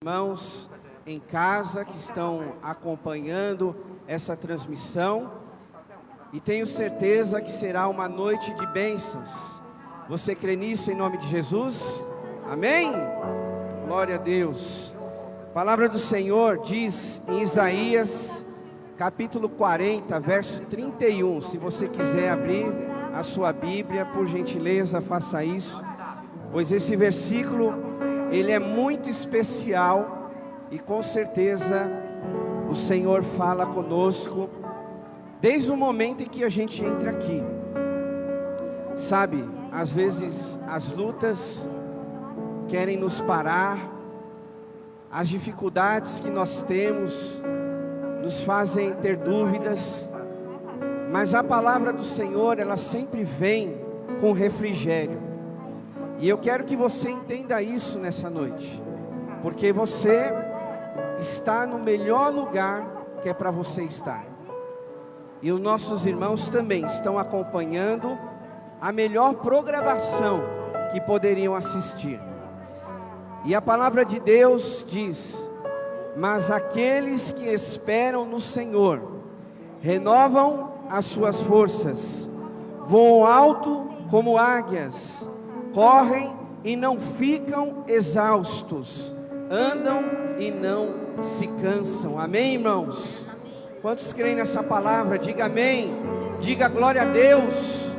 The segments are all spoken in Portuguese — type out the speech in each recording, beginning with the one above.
Irmãos em casa que estão acompanhando essa transmissão, e tenho certeza que será uma noite de bênçãos. Você crê nisso em nome de Jesus? Amém? Glória a Deus. A palavra do Senhor diz em Isaías capítulo 40, verso 31. Se você quiser abrir a sua Bíblia, por gentileza, faça isso, pois esse versículo ele é muito especial e com certeza o Senhor fala conosco desde o momento em que a gente entra aqui. Sabe, às vezes as lutas querem nos parar, as dificuldades que nós temos nos fazem ter dúvidas, mas a palavra do Senhor, ela sempre vem com refrigério. E eu quero que você entenda isso nessa noite, porque você está no melhor lugar que é para você estar. E os nossos irmãos também estão acompanhando a melhor programação que poderiam assistir. E a palavra de Deus diz: mas aqueles que esperam no Senhor renovam as suas forças, voam alto como águias, correm e não ficam exaustos, andam e não se cansam. Amém, irmãos? Quantos creem nessa palavra? Diga amém, diga glória a Deus,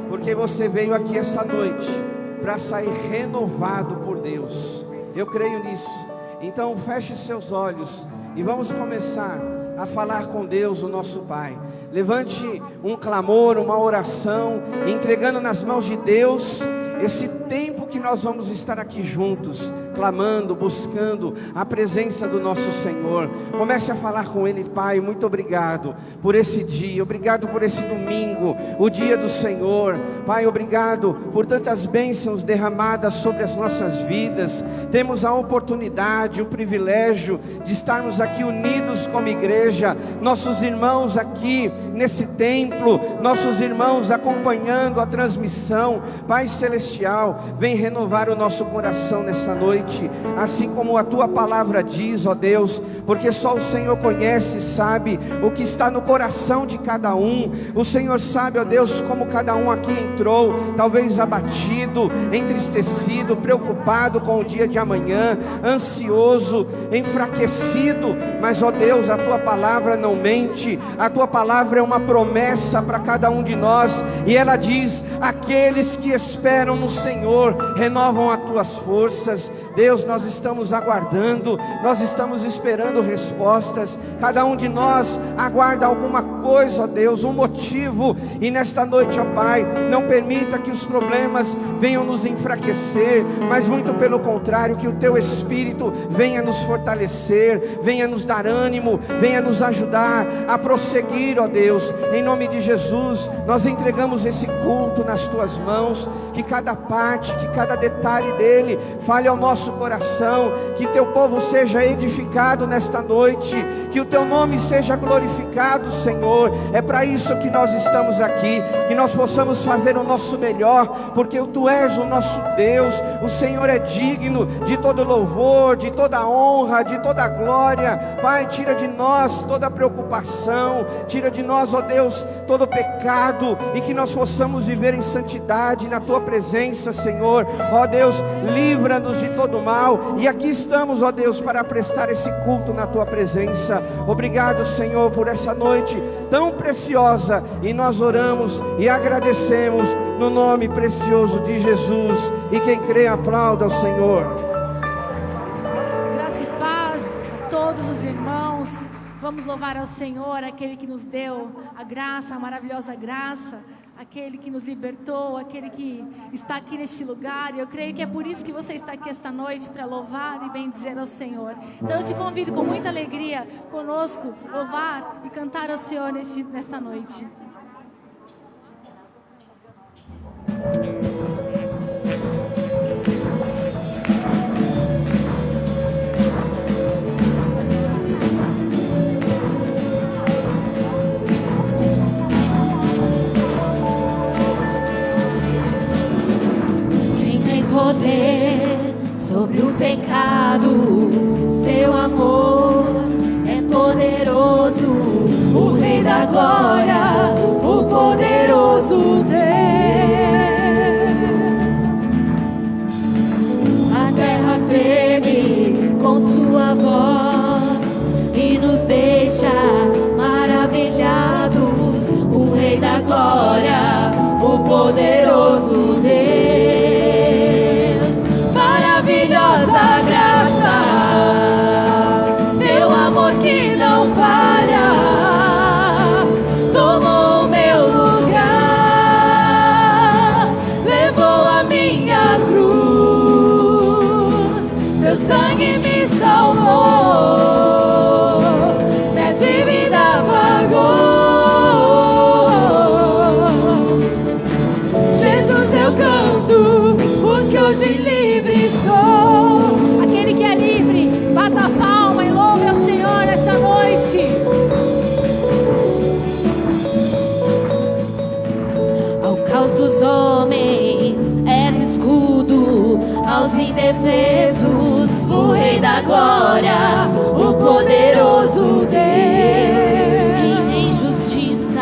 porque você veio aqui essa noite para sair renovado por Deus. Eu creio nisso. Então feche seus olhos e vamos começar a falar com Deus, o nosso Pai. Levante um clamor, uma oração, entregando nas mãos de Deus esse tempo que nós vamos estar aqui juntos, clamando, buscando a presença do nosso Senhor. Comece a falar com Ele. Pai, muito obrigado por esse dia, obrigado por esse domingo, o dia do Senhor. Pai, obrigado por tantas bênçãos derramadas sobre as nossas vidas. Temos a oportunidade, o privilégio de estarmos aqui unidos como igreja, nossos irmãos aqui nesse templo, nossos irmãos acompanhando a transmissão. Pai Celestial, vem renovar o nosso coração nessa noite, assim como a Tua palavra diz, ó Deus, porque só o Senhor conhece e sabe o que está no coração de cada um. O Senhor sabe, ó Deus, como cada um aqui entrou, talvez abatido, entristecido, preocupado com o dia de amanhã, ansioso, enfraquecido, mas ó Deus, a Tua palavra não mente, a Tua palavra é uma promessa para cada um de nós, e ela diz: aqueles que esperam no Senhor renovam as tuas forças. Deus, nós estamos aguardando, nós estamos esperando respostas. Cada um de nós aguarda alguma coisa, ó Deus, um motivo. E nesta noite, ó Pai, não permita que os problemas venham nos enfraquecer, mas muito pelo contrário, que o Teu Espírito venha nos fortalecer, venha nos dar ânimo, venha nos ajudar a prosseguir, ó Deus. Em nome de Jesus, nós entregamos esse culto nas Tuas mãos, que cada parte, que cada detalhe dele fale ao nosso coração, que Teu povo seja edificado nesta noite, que o Teu nome seja glorificado, Senhor. É para isso que nós estamos aqui, que nós possamos fazer o nosso melhor, porque Tu és o nosso Deus. O Senhor é digno de todo louvor, de toda honra, de toda glória. Pai, tira de nós toda preocupação, tira de nós, ó Deus, todo pecado, e que nós possamos viver em santidade na Tua presença, Senhor. Ó Deus, livra-nos de todo mal, e aqui estamos, ó Deus, para prestar esse culto na Tua presença. Obrigado, Senhor, por essa noite tão preciosa, e nós oramos e agradecemos no nome precioso de Jesus. E quem crê, aplauda ao Senhor. Graça e paz a todos os irmãos. Vamos louvar ao Senhor, aquele que nos deu a graça, a maravilhosa graça, aquele que nos libertou, aquele que está aqui neste lugar. E eu creio que é por isso que você está aqui esta noite, para louvar e bendizer ao Senhor. Então eu te convido com muita alegria conosco, louvar e cantar ao Senhor nesta noite. Quem tem poder sobre o pecado, da glória, o poderoso Deus. Reina em justiça,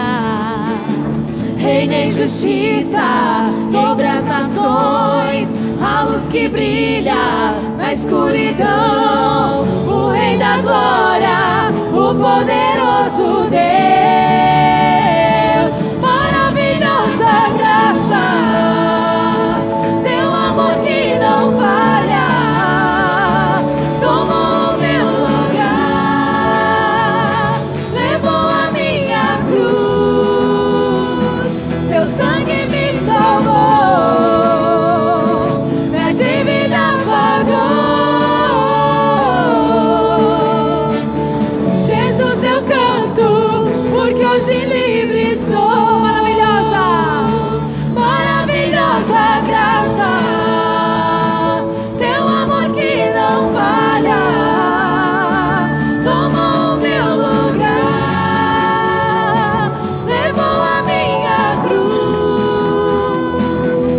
reina em justiça sobre as nações, a luz que brilha na escuridão. O Rei da glória, o poderoso Deus. Maravilhosa graça, teu amor que não falha, tomou o meu lugar, levou a minha cruz, teu sangue me salvou, minha dívida pagou. Jesus, eu canto, porque hoje livre sou. Maravilhosa graça, teu amor que não falha, tomou o meu lugar, levou a minha cruz,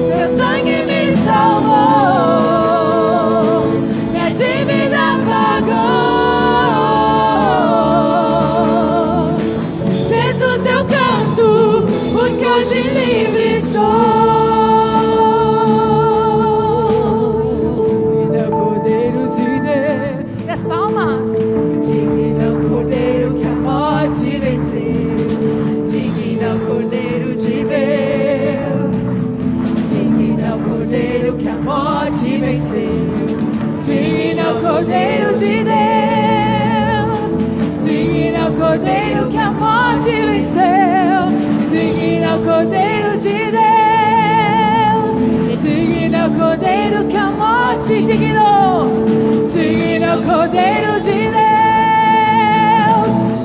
teu sangue me salvou, minha dívida pagou. Jesus, eu canto, porque hoje livre sou. Palmas. Digno é o Cordeiro que a morte venceu. Digno é o Cordeiro de Deus. Digno é o Cordeiro que a morte venceu. Digno é o Cordeiro de Deus. Digno é o Cordeiro que a morte venceu. Digno é o Cordeiro de Deus. Digno é o Cordeiro que a morte dignou. Digno é o Cordeiro de Deus,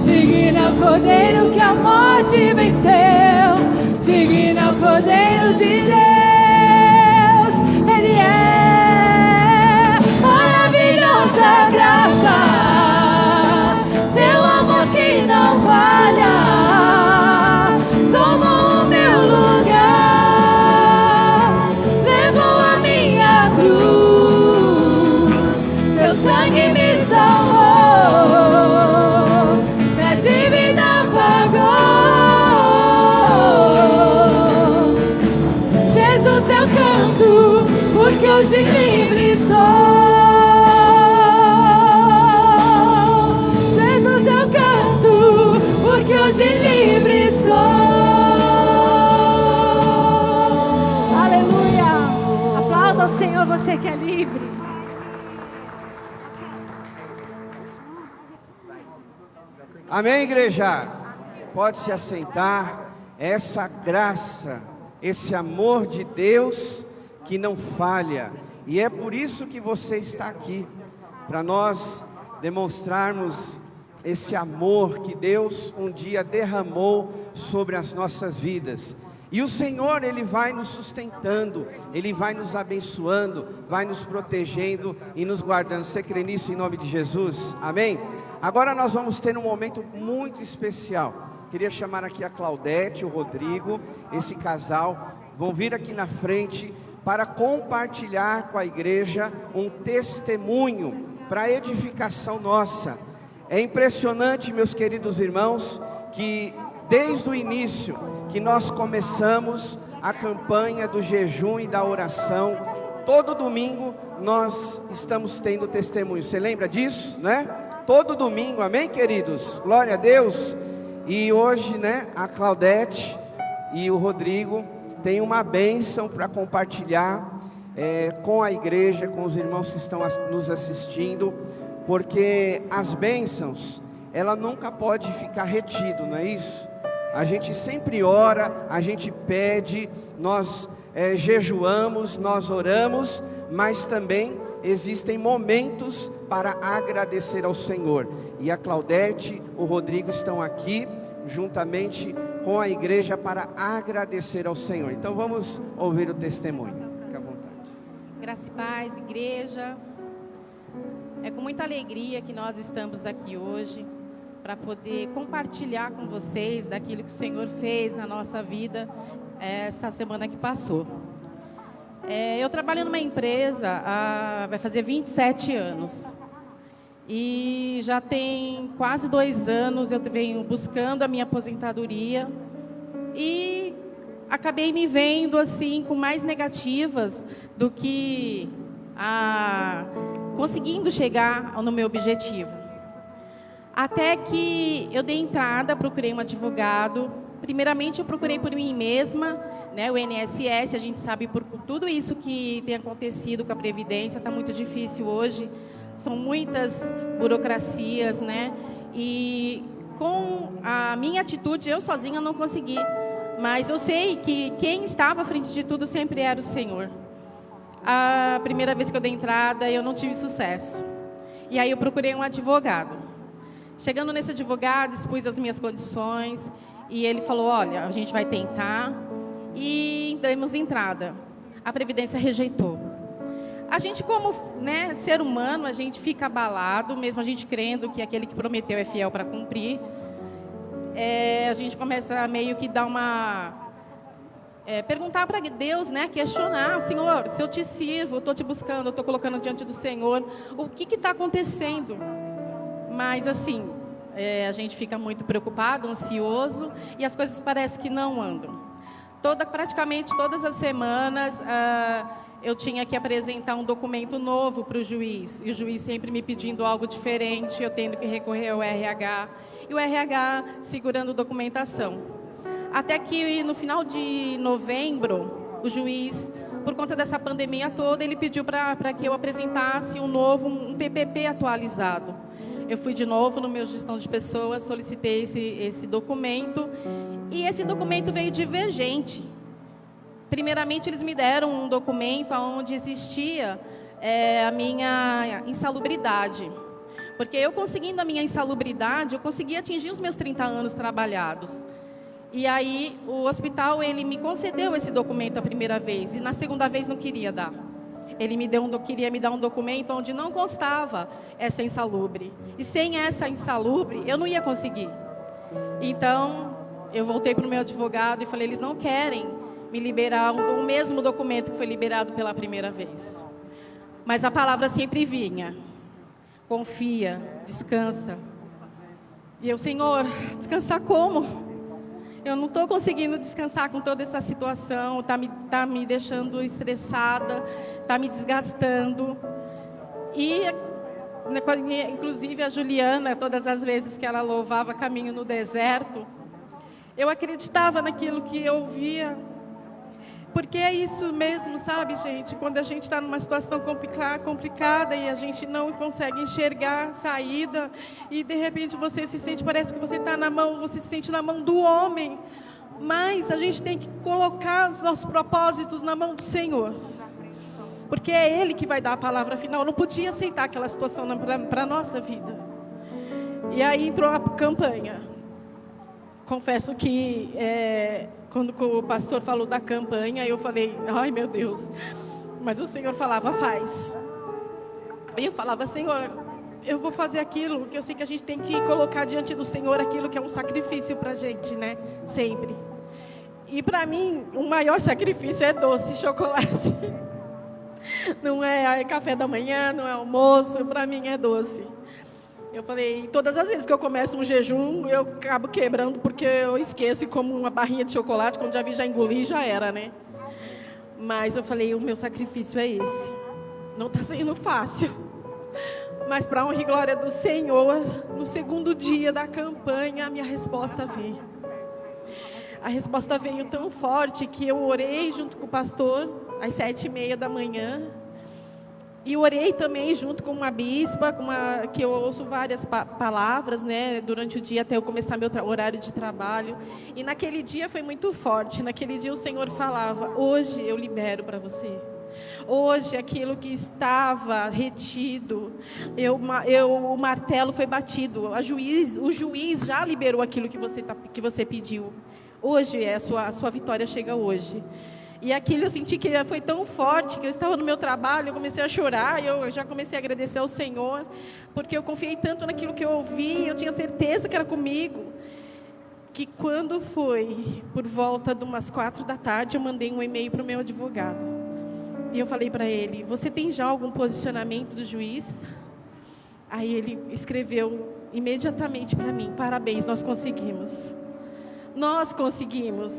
digno é o Cordeiro que a morte venceu, digno é o Cordeiro de Deus, Ele é maravilhosa graça, teu amor que não falha, tomou o meu lugar, levou a minha cruz, teu sangue me salvou, minha dívida pagou. Jesus, eu canto, porque hoje livre sou. Jesus, eu canto, porque hoje livre sou. Aleluia. Aplauda ao Senhor, você que é livre. Amém, igreja? Pode se assentar. Essa graça, esse amor de Deus que não falha. E é por isso que você está aqui, para nós demonstrarmos esse amor que Deus um dia derramou sobre as nossas vidas. E o Senhor, Ele vai nos sustentando, Ele vai nos abençoando, vai nos protegendo e nos guardando. Você crê nisso em nome de Jesus? Amém? Agora nós vamos ter um momento muito especial. Queria chamar aqui a Claudete, o Rodrigo, esse casal, vão vir aqui na frente para compartilhar com a igreja um testemunho para a edificação nossa. É impressionante, meus queridos irmãos, que desde o início que nós começamos a campanha do jejum e da oração, todo domingo nós estamos tendo testemunho. Você lembra disso, né? Todo domingo, amém, queridos? Glória a Deus. E hoje, né, a Claudete e o Rodrigo têm uma bênção para compartilhar com a igreja, com os irmãos que estão nos assistindo, porque as bênçãos, ela nunca pode ficar retido, não é isso? A gente sempre ora, a gente pede, nós jejuamos, nós oramos, mas também existem momentos para agradecer ao Senhor. E a Claudete, o Rodrigo estão aqui, juntamente com a igreja, para agradecer ao Senhor. Então vamos ouvir o testemunho. Fique à vontade. Graça e paz, igreja. É com muita alegria que nós estamos aqui hoje, para poder compartilhar com vocês daquilo que o Senhor fez na nossa vida essa semana que passou. Eu trabalho numa empresa vai fazer 27 anos. E já tem quase 2 anos eu venho buscando a minha aposentadoria e acabei me vendo assim com mais negativas do que conseguindo chegar no meu objetivo. Até que eu dei entrada, procurei um advogado. Primeiramente eu procurei por mim mesma, né, o INSS, a gente sabe por tudo isso que tem acontecido com a Previdência, está muito difícil hoje, são muitas burocracias, né, e com a minha atitude eu sozinha não consegui, mas eu sei que quem estava à frente de tudo sempre era o Senhor. A primeira vez que eu dei entrada eu não tive sucesso, e aí eu procurei um advogado. Chegando nesse advogado, expus as minhas condições, e ele falou, olha, a gente vai tentar, e demos entrada. A Previdência rejeitou. A gente, como, né, ser humano, a gente fica abalado, mesmo a gente crendo que aquele que prometeu é fiel para cumprir. A gente começa a meio que dar perguntar para Deus, né, questionar, Senhor, se eu te sirvo, eu estou te buscando, eu estou colocando diante do Senhor, o que está acontecendo? Mas assim, a gente fica muito preocupado, ansioso, e as coisas parecem que não andam. Praticamente todas as semanas eu tinha que apresentar um documento novo para o juiz, e o juiz sempre me pedindo algo diferente, eu tendo que recorrer ao RH, e o RH segurando documentação. Até que no final de novembro, o juiz, por conta dessa pandemia toda, ele pediu para que eu apresentasse um PPP atualizado. Eu fui de novo no meu gestão de pessoas, solicitei esse documento, e esse documento veio divergente. Primeiramente, eles me deram um documento onde existia a minha insalubridade. Porque eu conseguindo a minha insalubridade, eu consegui atingir os meus 30 anos trabalhados. E aí, o hospital, ele me concedeu esse documento a primeira vez, e na segunda vez não queria dar. Ele queria me dar um documento onde não constava essa insalubre. E sem essa insalubre, eu não ia conseguir. Então, eu voltei para o meu advogado e falei, eles não querem me liberar o mesmo documento que foi liberado pela primeira vez. Mas a palavra sempre vinha. Confia, descansa. E eu, Senhor, descansar como? Eu não estou conseguindo descansar com toda essa situação, tá me deixando estressada, está me desgastando. E, inclusive, a Juliana, todas as vezes que ela louvava Caminho no Deserto, eu acreditava naquilo que eu ouvia. Porque é isso mesmo, sabe, gente? Quando a gente está numa situação complicada e a gente não consegue enxergar a saída e, de repente, você se sente, parece que você está você se sente na mão do homem. Mas a gente tem que colocar os nossos propósitos na mão do Senhor. Porque é Ele que vai dar a palavra final. Eu não podia aceitar aquela situação para a nossa vida. E aí entrou a campanha. Confesso que quando o pastor falou da campanha, eu falei, ai meu Deus, mas o Senhor falava, faz. E eu falava, Senhor, eu vou fazer aquilo que eu sei que a gente tem que colocar diante do Senhor, aquilo que é um sacrifício para a gente, né, sempre. E para mim, o maior sacrifício é doce, chocolate. Não é café da manhã, não é almoço, para mim é doce. Eu falei, todas as vezes que eu começo um jejum, eu acabo quebrando, porque eu esqueço e como uma barrinha de chocolate, quando já engoli, já era, né? Mas eu falei, o meu sacrifício é esse. Não está sendo fácil. Mas para a honra e glória do Senhor, no segundo dia da campanha, a minha resposta veio. A resposta veio tão forte que eu orei junto com o pastor, às 7h30 da manhã. E orei também junto com uma bispa, que eu ouço várias palavras, né, durante o dia até eu começar meu horário de trabalho. E naquele dia foi muito forte. Naquele dia o Senhor falava, hoje eu libero para você. Hoje aquilo que estava retido, o martelo foi batido. O juiz já liberou aquilo que você pediu. Hoje a sua vitória chega hoje. E aquilo eu senti que foi tão forte, que eu estava no meu trabalho, eu comecei a chorar, eu já comecei a agradecer ao Senhor, porque eu confiei tanto naquilo que eu ouvi, eu tinha certeza que era comigo, que quando foi por volta de umas 4h, eu mandei um e-mail para o meu advogado. E eu falei para ele, você tem já algum posicionamento do juiz? Aí Aí ele escreveu imediatamente para mim: parabéns, nós conseguimos. Nós conseguimos.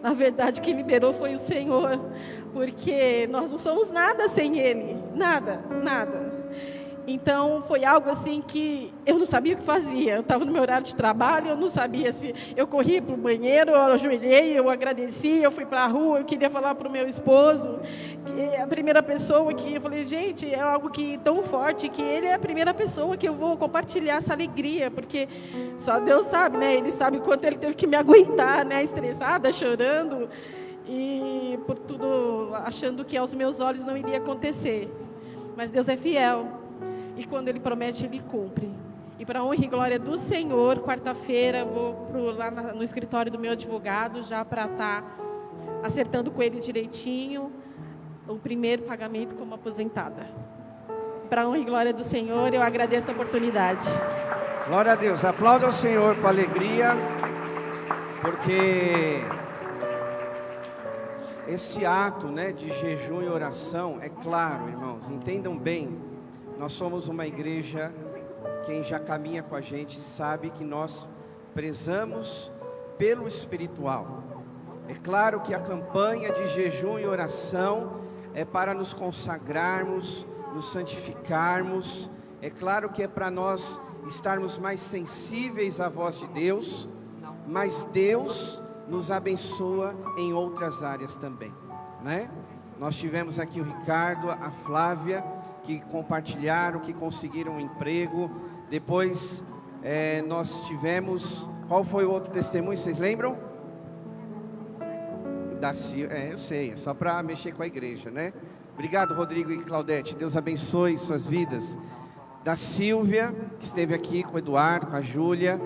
Na verdade, quem liberou foi o Senhor, porque nós não somos nada sem Ele, nada, nada. Então, foi algo assim que eu não sabia o que fazia. Eu estava no meu horário de trabalho, eu não sabia se... Eu corri para o banheiro, eu ajoelhei, eu agradeci, eu fui para a rua, eu queria falar para o meu esposo, que é a primeira pessoa que... Eu falei, gente, é algo que tão forte, que ele é a primeira pessoa que eu vou compartilhar essa alegria, porque só Deus sabe, né? Ele sabe o quanto ele teve que me aguentar, né? Estressada, chorando, e por tudo, achando que aos meus olhos não iria acontecer. Mas Deus é fiel. E quando Ele promete, Ele cumpre. E para a honra e glória do Senhor, quarta-feira eu vou lá no escritório do meu advogado, já para estar acertando com ele direitinho o primeiro pagamento como aposentada. Para a honra e glória do Senhor, eu agradeço a oportunidade. Glória a Deus. Aplauda o Senhor com alegria, porque esse ato, né, de jejum e oração, é claro, irmãos, entendam bem. Nós somos uma igreja, quem já caminha com a gente sabe que nós prezamos pelo espiritual. É claro que a campanha de jejum e oração é para nos consagrarmos, nos santificarmos. É claro que é para nós estarmos mais sensíveis à voz de Deus, mas Deus nos abençoa em outras áreas também, né? Nós tivemos aqui o Ricardo, a Flávia, que compartilharam, que conseguiram um emprego. Depois nós tivemos, qual foi o outro testemunho, vocês lembram? Da Silvia, eu sei, é só para mexer com a igreja, né? Obrigado, Rodrigo e Claudete, Deus abençoe suas vidas. Da Silvia, que esteve aqui com o Eduardo, com a Júlia,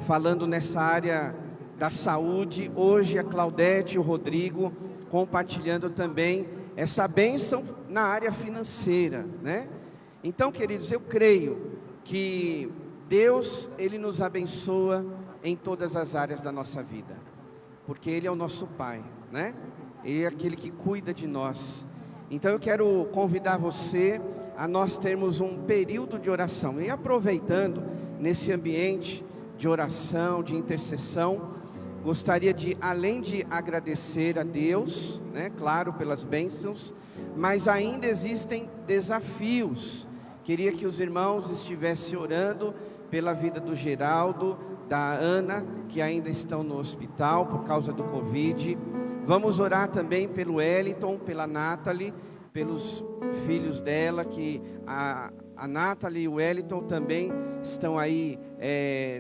falando nessa área da saúde. Hoje a Claudete e o Rodrigo compartilhando também essa bênção na área financeira, né? Então, queridos, eu creio que Deus, Ele nos abençoa em todas as áreas da nossa vida, porque Ele é o nosso Pai, né? Ele é aquele que cuida de nós. Então eu quero convidar você a nós termos um período de oração, e aproveitando nesse ambiente de oração, de intercessão, gostaria de, além de agradecer a Deus, né, claro, pelas bênçãos, mas ainda existem desafios. Queria que os irmãos estivessem orando pela vida do Geraldo, da Ana, que ainda estão no hospital por causa do Covid. Vamos orar também pelo Wellington, pela Nathalie, pelos filhos dela, que a Nathalie e o Wellington também estão aí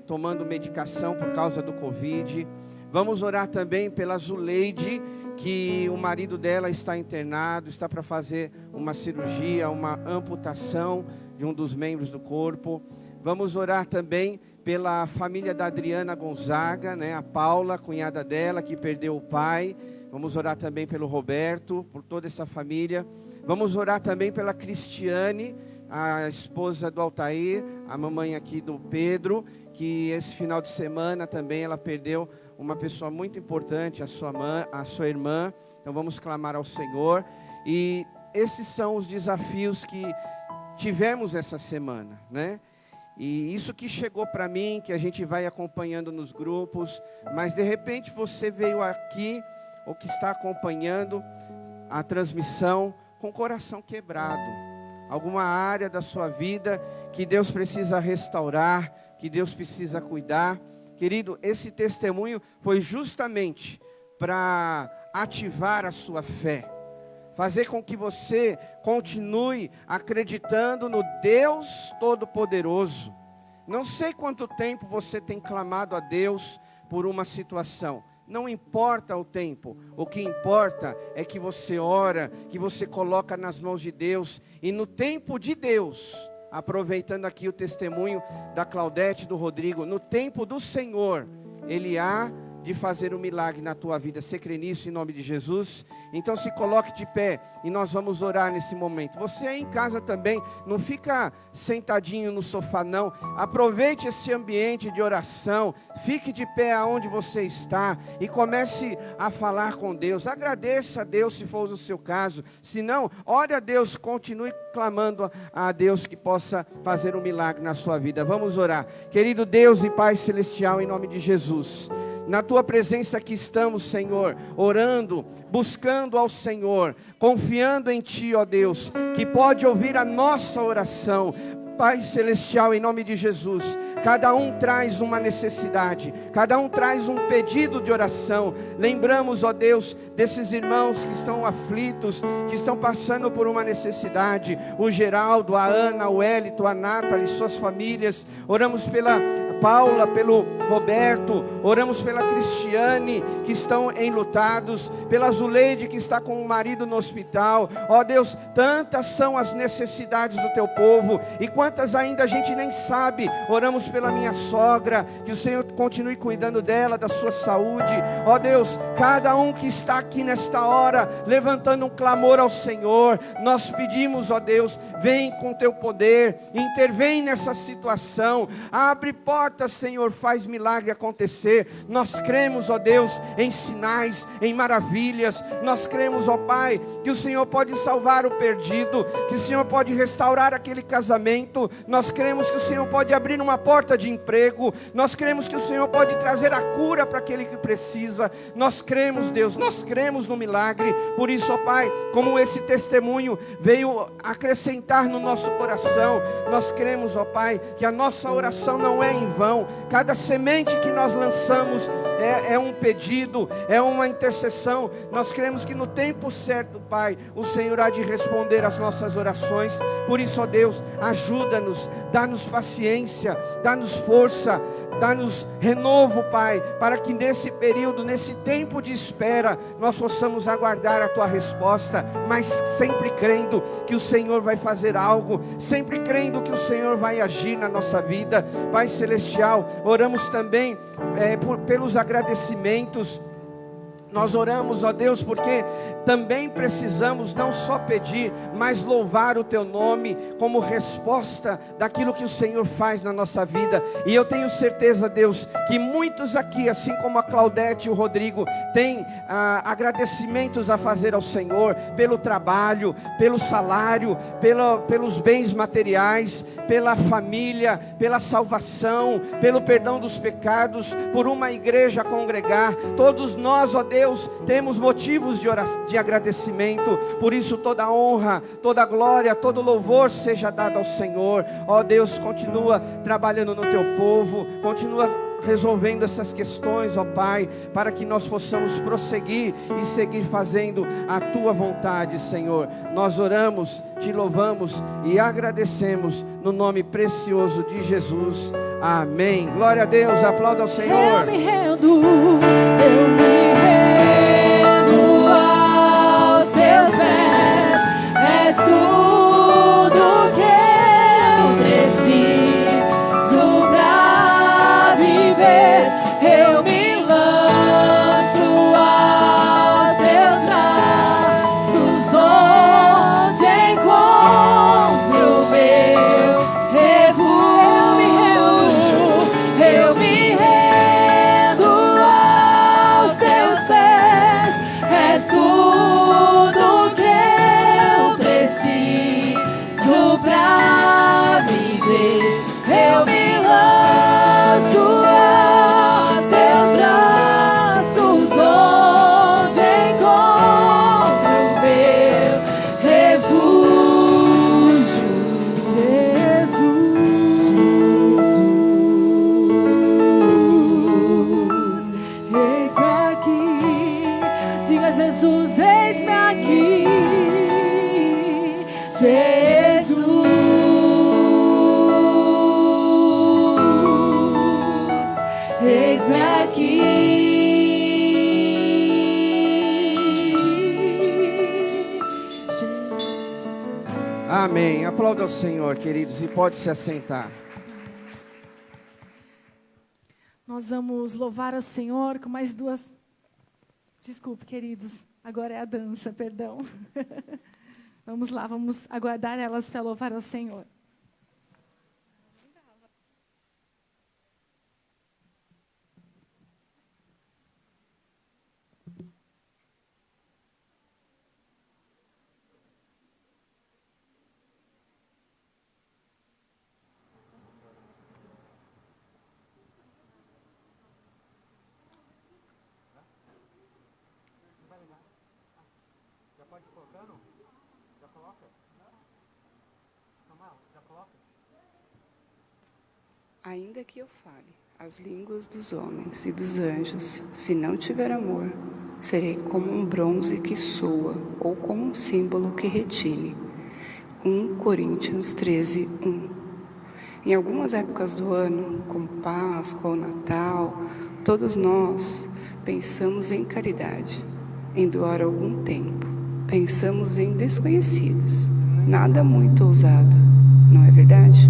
tomando medicação por causa do Covid. Vamos orar também pela Zuleide, que o marido dela está internado, está para fazer uma cirurgia, uma amputação de um dos membros do corpo. Vamos orar também pela família da Adriana Gonzaga, né? A Paula, cunhada dela, que perdeu o pai. Vamos orar também pelo Roberto, por toda essa família. Vamos orar também pela Cristiane, a esposa do Altair, a mamãe aqui do Pedro, que esse final de semana também ela perdeu uma pessoa muito importante, a sua irmã. Então vamos clamar ao Senhor. E esses são os desafios que tivemos essa semana, né? E isso que chegou para mim, que a gente vai acompanhando nos grupos, mas de repente você veio aqui, ou que está acompanhando a transmissão, com o coração quebrado. Alguma área da sua vida que Deus precisa restaurar, que Deus precisa cuidar. Querido, esse testemunho foi justamente para ativar a sua fé, fazer com que você continue acreditando no Deus Todo-Poderoso. Não sei quanto tempo você tem clamado a Deus por uma situação. Não importa o tempo, o que importa é que você ora, que você coloca nas mãos de Deus, e no tempo de Deus, aproveitando aqui o testemunho da Claudete e do Rodrigo, no tempo do Senhor, Ele há de fazer um milagre na tua vida. Você crê nisso em nome de Jesus? Então se coloque de pé e nós vamos orar nesse momento. Você aí em casa também, não fica sentadinho no sofá não. Aproveite esse ambiente de oração. Fique de pé aonde você está e comece a falar com Deus. Agradeça a Deus se for o seu caso. Se não, ore a Deus, continue clamando a Deus que possa fazer um milagre na sua vida. Vamos orar. Querido Deus e Pai Celestial, em nome de Jesus, na Tua presença aqui estamos, Senhor, orando, buscando ao Senhor, confiando em Ti, ó Deus, que pode ouvir a nossa oração. Pai Celestial, em nome de Jesus, cada um traz uma necessidade, cada um traz um pedido de oração. Lembramos, ó Deus, desses irmãos que estão aflitos, que estão passando por uma necessidade, o Geraldo, a Ana, o Elito, a Nathalie, suas famílias. Oramos pela Paula, pelo Roberto, oramos pela Cristiane, que estão enlutados, pela Zuleide, que está com o marido no hospital. Ó Deus, tantas são as necessidades do Teu povo, e quantas ainda a gente nem sabe. Oramos pela minha sogra, que o Senhor continue cuidando dela, da sua saúde. Ó Deus, cada um que está aqui nesta hora, levantando um clamor ao Senhor, nós pedimos, ó Deus, vem com Teu poder, intervém nessa situação, abre portas, Senhor, faz milagre acontecer. Nós cremos, ó Deus, em sinais, em maravilhas. Nós cremos, ó Pai, que o Senhor pode salvar o perdido, que o Senhor pode restaurar aquele casamento. Nós cremos que o Senhor pode abrir uma porta de emprego. Nós cremos que o Senhor pode trazer a cura para aquele que precisa. Nós cremos, Deus, nós cremos no milagre. Por isso, ó Pai, como esse testemunho veio acrescentar no nosso coração, nós cremos, ó Pai, que a nossa oração não é em vão. Cada semente que nós lançamos é um pedido, é uma intercessão. Nós cremos que no tempo certo, Pai, o Senhor há de responder às nossas orações. Por isso, ó Deus, ajuda-nos, dá-nos paciência, dá-nos força, dá-nos renovo, Pai, para que nesse período, nesse tempo de espera, nós possamos aguardar a Tua resposta, mas sempre crendo que o Senhor vai fazer algo, sempre crendo que o Senhor vai agir na nossa vida. Pai Celestial, oramos também pelos agradecimentos. Nós oramos, ó Deus, porque também precisamos não só pedir, mas louvar o Teu nome como resposta daquilo que o Senhor faz na nossa vida. E eu tenho certeza, Deus, que muitos aqui, assim como a Claudete e o Rodrigo, têm agradecimentos a fazer ao Senhor pelo trabalho, pelo salário, pelos bens materiais, pela família, pela salvação, pelo perdão dos pecados, por uma igreja a congregar. Todos nós, ó Deus, temos motivos de agradecimento. Por isso toda a honra, toda a glória, todo louvor seja dado ao Senhor. Ó Deus, continua trabalhando no Teu povo, continua resolvendo essas questões, ó Pai, para que nós possamos prosseguir e seguir fazendo a Tua vontade, Senhor. Nós oramos, Te louvamos e agradecemos no nome precioso de Jesus. Amém. Glória a Deus, aplauda ao Senhor. Eu me rendo aos Teus pés. És tudo que eu preciso pra viver. Eu me lanço aos Teus braços, onde encontro meu refúgio. Eu me rendo aos Teus pés. És tudo que eu preciso pra viver. Eu me lanço aos Teus braços, onde encontro meu refúgio. Jesus, eis-me aqui. Diga, Jesus, eis-me aqui. Jesus, eis-me aqui. Amém. Aplauda ao Senhor, queridos, e pode se assentar. Nós vamos louvar ao Senhor com mais duas... Desculpe, queridos, agora é a dança, perdão. Vamos lá, vamos aguardar elas para louvar ao Senhor. Ainda que eu fale as línguas dos homens e dos anjos, se não tiver amor, serei como um bronze que soa ou como um símbolo que retine. 1 Coríntios 13, 1. Em algumas épocas do ano, como Páscoa ou Natal, todos nós pensamos em caridade, em doar algum tempo. Pensamos em desconhecidos, nada muito ousado, não é verdade?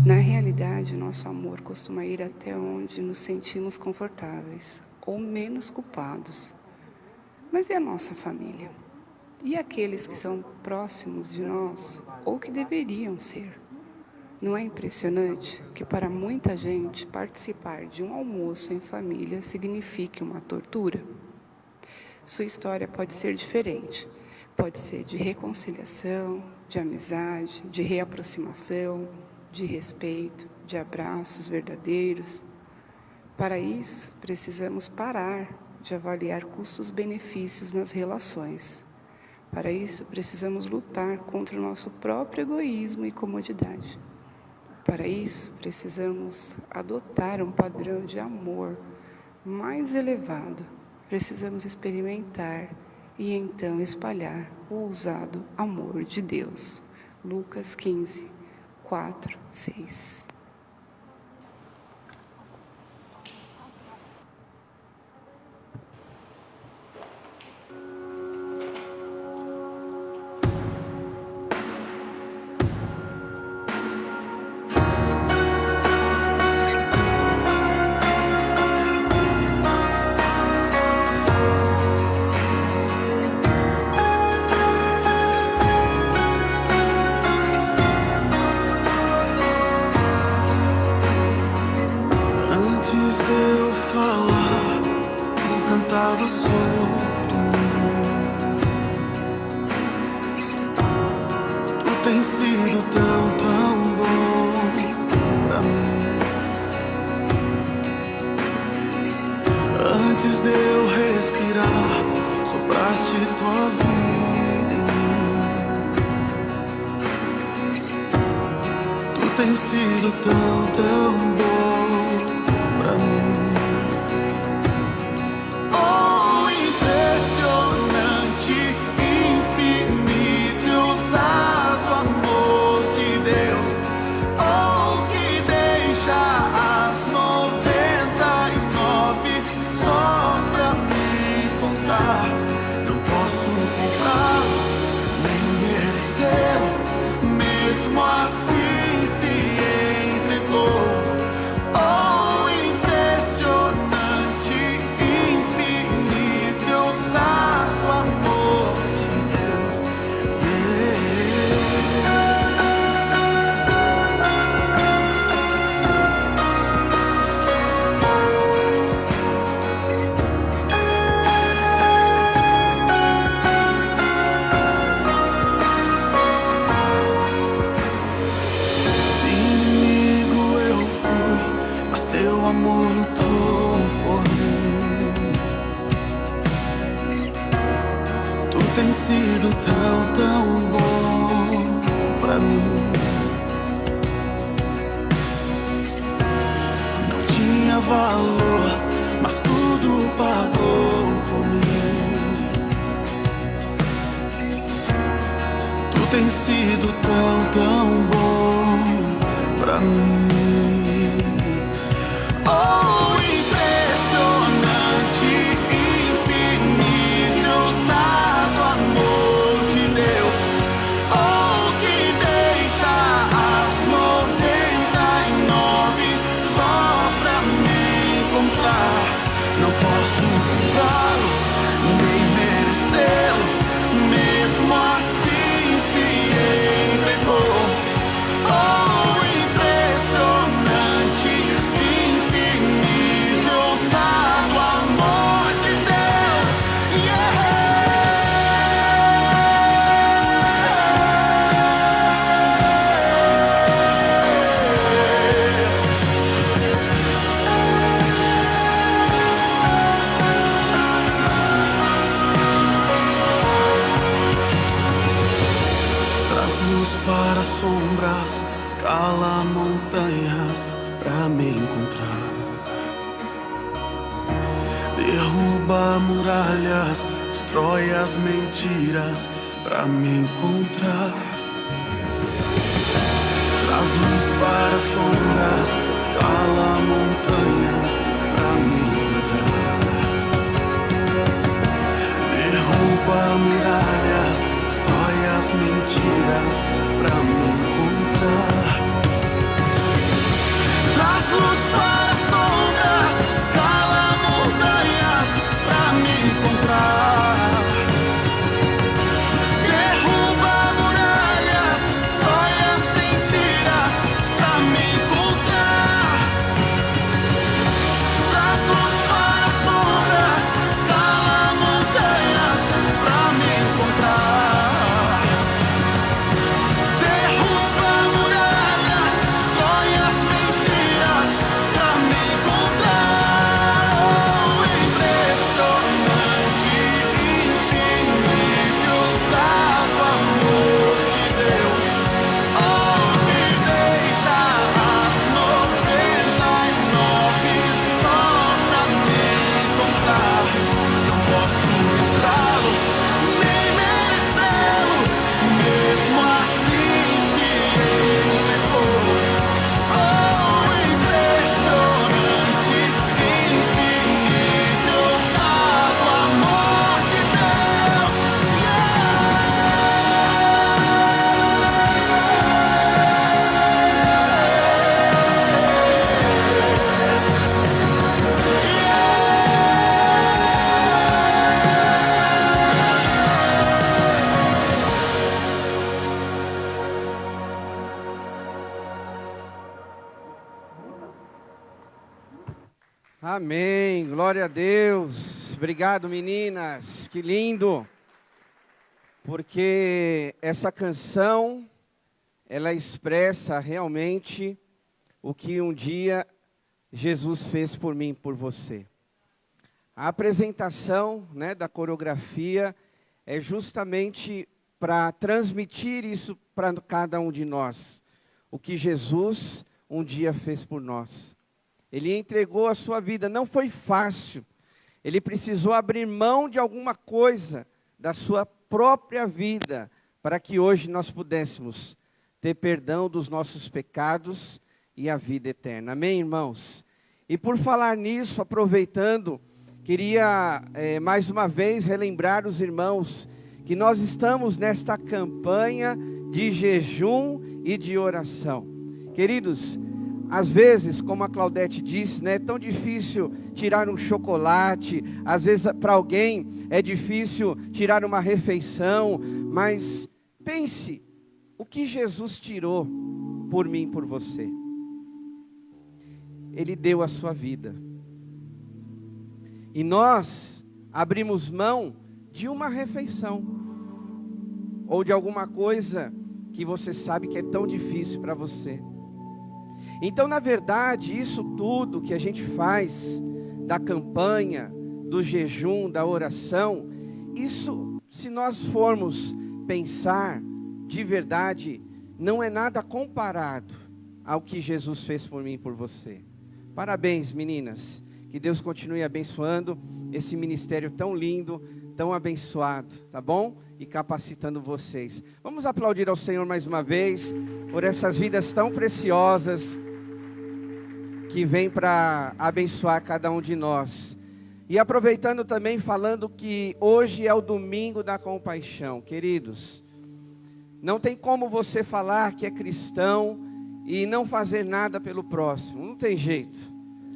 Na realidade, nosso amor costuma ir até onde nos sentimos confortáveis ou menos culpados. Mas e a nossa família? E aqueles que são próximos de nós ou que deveriam ser? Não é impressionante que para muita gente participar de um almoço em família signifique uma tortura? Sua história pode ser diferente. Pode ser de reconciliação, de amizade, de reaproximação, de respeito, de abraços verdadeiros. Para isso, precisamos parar de avaliar custos-benefícios nas relações. Para isso, precisamos lutar contra o nosso próprio egoísmo e comodidade. Para isso, precisamos adotar um padrão de amor mais elevado. Precisamos experimentar e então espalhar o ousado amor de Deus. Lucas 15, 4, 6. Só pra mim. me encontrar. Derruba muralhas, destrói as mentiras pra me encontrar. Traz luz para as sombras, escala montanhas pra me encontrar. Derruba muralhas, destrói as mentiras pra me encontrar. Traz luz para as sombras, escala montanhas pra me encontrar. Derruba muralhas, destrói as mentiras pra me encontrar. Traz luz para as sombras, escala montanhas pra me encontrar. Derruba muralhas, destrói as mentiras pra me encontrar. Oh, impressionante, infinito, ousado amor de Deus. Oh, que deixa as 99 só pra me encontrar. Não posso encontrá-lo, nem merecê-lo, mesmo assim se ele for. Oh, impressionante, infinito, ousado amor de Deus. Amém, glória a Deus. Obrigado, meninas, que lindo. Porque essa canção, ela expressa realmente o que um dia Jesus fez por mim e por você. A apresentação, né, da coreografia é justamente para transmitir isso para cada um de nós. O que Jesus um dia fez por nós. Ele entregou a sua vida, não foi fácil. Ele precisou abrir mão de alguma coisa da sua própria vida, para que hoje nós pudéssemos ter perdão dos nossos pecados e a vida eterna. Amém, irmãos? E por falar nisso, aproveitando, queria mais uma vez relembrar os irmãos que nós estamos nesta campanha de jejum e de oração. Queridos, às vezes, como a Claudete disse, né, é tão difícil tirar um chocolate, às vezes para alguém é difícil tirar uma refeição, mas pense, o que Jesus tirou por mim e por você? Ele deu a sua vida. E nós abrimos mão de uma refeição, ou de alguma coisa que você sabe que é tão difícil para você. Então, na verdade, isso tudo que a gente faz, da campanha, do jejum, da oração, isso, se nós formos pensar, de verdade, não é nada comparado ao que Jesus fez por mim e por você. Parabéns, meninas, que Deus continue abençoando esse ministério tão lindo, tão abençoado, tá bom? E capacitando vocês. Vamos aplaudir ao Senhor mais uma vez, por essas vidas tão preciosas, que vem para abençoar cada um de nós. E aproveitando também, falando que hoje é o domingo da compaixão. Queridos, não tem como você falar que é cristão e não fazer nada pelo próximo, não tem jeito.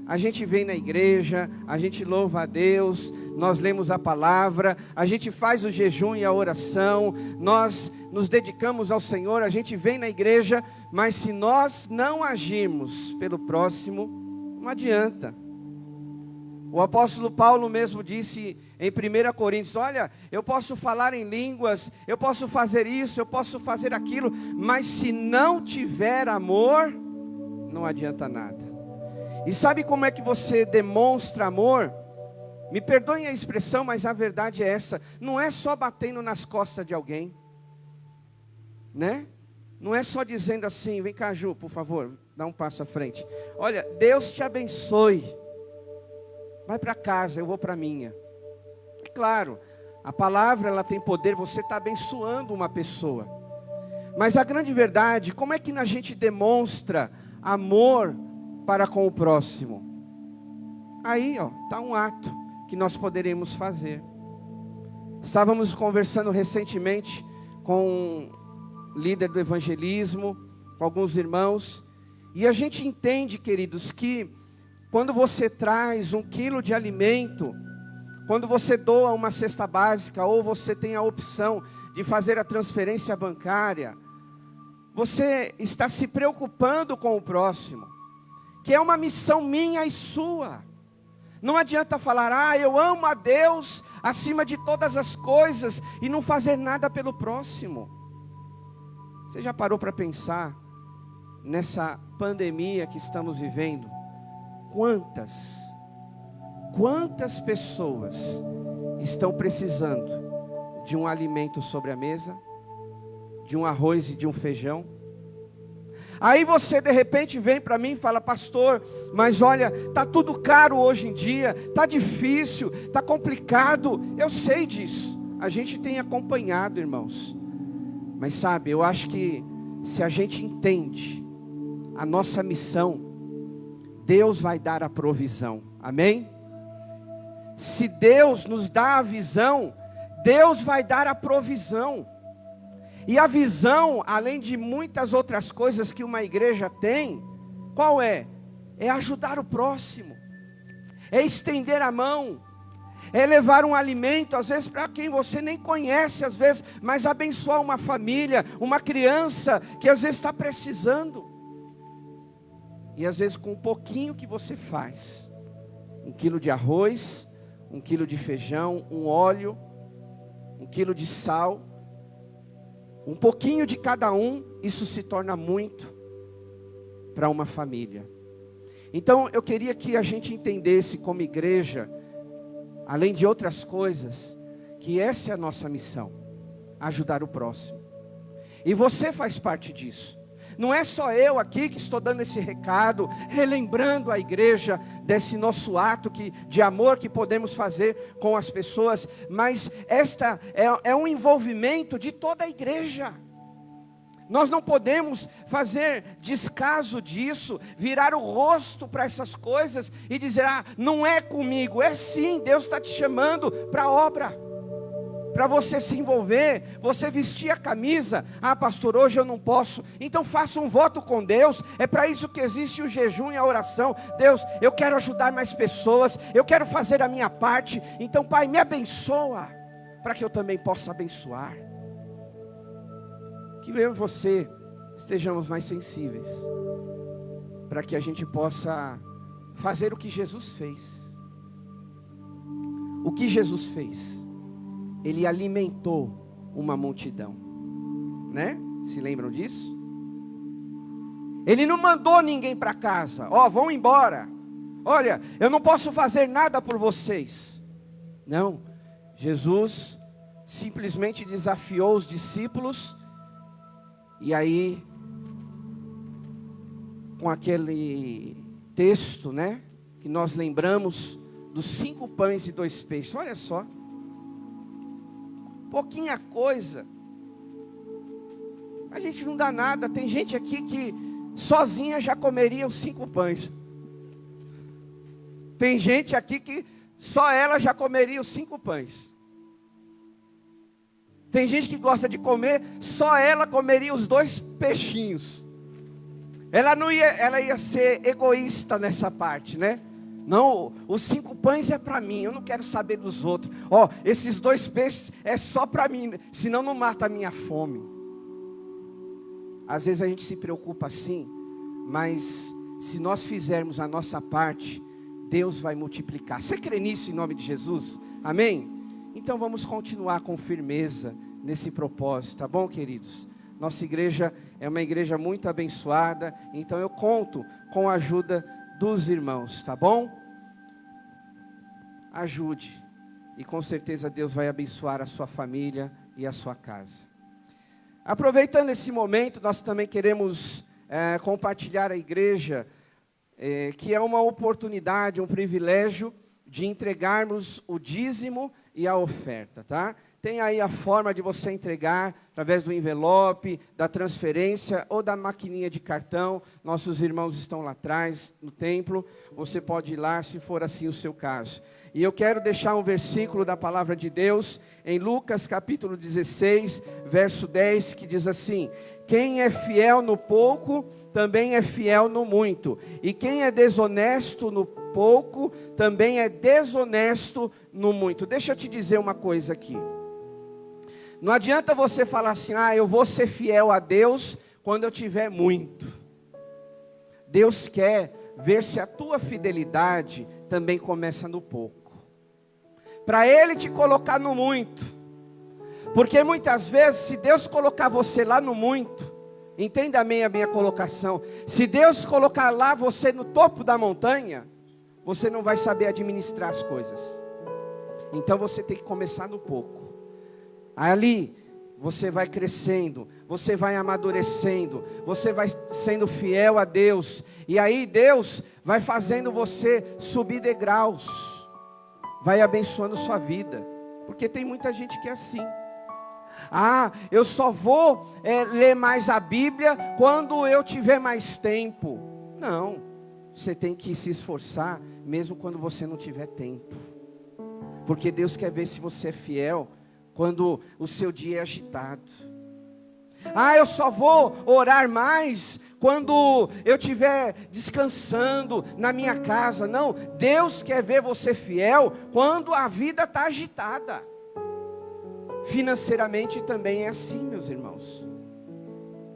A gente vem na igreja, a gente louva a Deus, nós lemos a palavra, a gente faz o jejum e a oração, nós nos dedicamos ao Senhor, a gente vem na igreja, mas se nós não agirmos pelo próximo, não adianta. O apóstolo Paulo mesmo disse em 1 Coríntios, olha, eu posso falar em línguas, eu posso fazer isso, eu posso fazer aquilo, mas se não tiver amor, não adianta nada. E sabe como é que você demonstra amor? Me perdoem a expressão, mas a verdade é essa, não é só batendo nas costas de alguém, né? Não é só dizendo assim, vem cá, Ju, por favor, dá um passo à frente. Olha, Deus te abençoe. Vai para casa, eu vou para a minha. É claro, a palavra ela tem poder, você está abençoando uma pessoa. Mas a grande verdade, como é que a gente demonstra amor para com o próximo? Aí, está um ato que nós poderemos fazer. Estávamos conversando recentemente com um líder do evangelismo, com alguns irmãos, e a gente entende, queridos, que quando você traz 1 quilo de alimento, quando você doa uma cesta básica, ou você tem a opção de fazer a transferência bancária, você está se preocupando com o próximo, que é uma missão minha e sua. Não adianta falar, eu amo a Deus acima de todas as coisas, e não fazer nada pelo próximo. Você já parou para pensar, nessa pandemia que estamos vivendo, quantas pessoas estão precisando de um alimento sobre a mesa, de um arroz e de um feijão? Aí você de repente vem para mim e fala, pastor, mas olha, está tudo caro hoje em dia, está difícil, está complicado. Eu sei disso, a gente tem acompanhado, irmãos. Mas sabe, eu acho que se a gente entende a nossa missão, Deus vai dar a provisão, amém? Se Deus nos dá a visão, Deus vai dar a provisão. E a visão, além de muitas outras coisas que uma igreja tem, qual é? É ajudar o próximo, é estender a mão, é levar um alimento, às vezes para quem você nem conhece, às vezes, mas abençoar uma família, uma criança que às vezes está precisando. E às vezes com um pouquinho que você faz, 1 quilo de arroz, 1 quilo de feijão, um óleo, 1 quilo de sal, um pouquinho de cada um, isso se torna muito para uma família. Então eu queria que a gente entendesse como igreja, além de outras coisas, que essa é a nossa missão, ajudar o próximo. E você faz parte disso. Não é só eu aqui que estou dando esse recado, relembrando a igreja desse nosso ato de amor que podemos fazer com as pessoas, mas esta é um envolvimento de toda a igreja. Nós não podemos fazer descaso disso, virar o rosto para essas coisas e dizer, não é comigo. É sim, Deus está te chamando para a obra. Para você se envolver, você vestir a camisa, pastor, hoje eu não posso, então faça um voto com Deus, é para isso que existe o jejum e a oração. Deus, eu quero ajudar mais pessoas, eu quero fazer a minha parte, então Pai, me abençoa, para que eu também possa abençoar. Que eu e você estejamos mais sensíveis, para que a gente possa fazer o que Jesus fez. O que Jesus fez? Ele alimentou uma multidão, né? Se lembram disso? Ele não mandou ninguém para casa, vão embora. Olha, eu não posso fazer nada por vocês. Não, Jesus simplesmente desafiou os discípulos, e aí, com aquele texto, né? Que nós lembramos dos 5 pães e 2 peixes, olha só. Pouquinha coisa, a gente não dá nada. Tem gente aqui que sozinha já comeria os 5 pães. Tem gente aqui que só ela já comeria os 5 pães. Tem gente que gosta de comer, só ela comeria os 2 peixinhos. Ela ia ser egoísta nessa parte, né? Não, os 5 pães é para mim, eu não quero saber dos outros. Esses 2 peixes é só para mim, senão não mata a minha fome. Às vezes a gente se preocupa assim, mas se nós fizermos a nossa parte, Deus vai multiplicar. Você crê nisso em nome de Jesus? Amém? Então vamos continuar com firmeza nesse propósito, tá bom, queridos? Nossa igreja é uma igreja muito abençoada, então eu conto com a ajuda dos irmãos, tá bom? Ajude, e com certeza Deus vai abençoar a sua família e a sua casa. Aproveitando esse momento, nós também queremos compartilhar a igreja, que é uma oportunidade, um privilégio de entregarmos o dízimo e a oferta, tá? Tem aí a forma de você entregar, através do envelope, da transferência ou da maquininha de cartão. Nossos irmãos estão lá atrás, no templo. Você pode ir lá, se for assim o seu caso. E eu quero deixar um versículo da palavra de Deus, em Lucas capítulo 16, verso 10, que diz assim: quem é fiel no pouco, também é fiel no muito. E quem é desonesto no pouco, também é desonesto no muito. Deixa eu te dizer uma coisa aqui. Não adianta você falar assim, eu vou ser fiel a Deus quando eu tiver muito. Deus quer ver se a tua fidelidade também começa no pouco, para Ele te colocar no muito. Porque muitas vezes, se Deus colocar você lá no muito, entenda bem a minha colocação, se Deus colocar lá você no topo da montanha, você não vai saber administrar as coisas. Então você tem que começar no pouco. Ali você vai crescendo, você vai amadurecendo, você vai sendo fiel a Deus, e aí Deus vai fazendo você subir degraus, vai abençoando sua vida, porque tem muita gente que é assim. Eu só vou ler mais a Bíblia quando eu tiver mais tempo. Não, você tem que se esforçar mesmo quando você não tiver tempo, porque Deus quer ver se você é fiel quando o seu dia é agitado. Eu só vou orar mais quando eu estiver descansando na minha casa. Não, Deus quer ver você fiel quando a vida está agitada. Financeiramente também é assim, meus irmãos.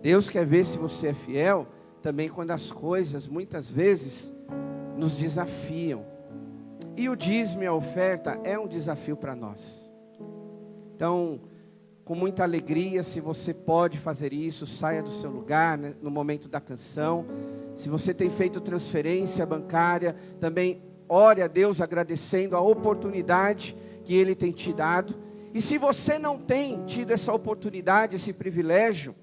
Deus quer ver se você é fiel também quando as coisas muitas vezes nos desafiam. E o dízimo e a oferta é um desafio para nós. Então, com muita alegria, se você pode fazer isso, saia do seu lugar, né, no momento da canção. Se você tem feito transferência bancária, também ore a Deus agradecendo a oportunidade que Ele tem te dado. E se você não tem tido essa oportunidade, esse privilégio,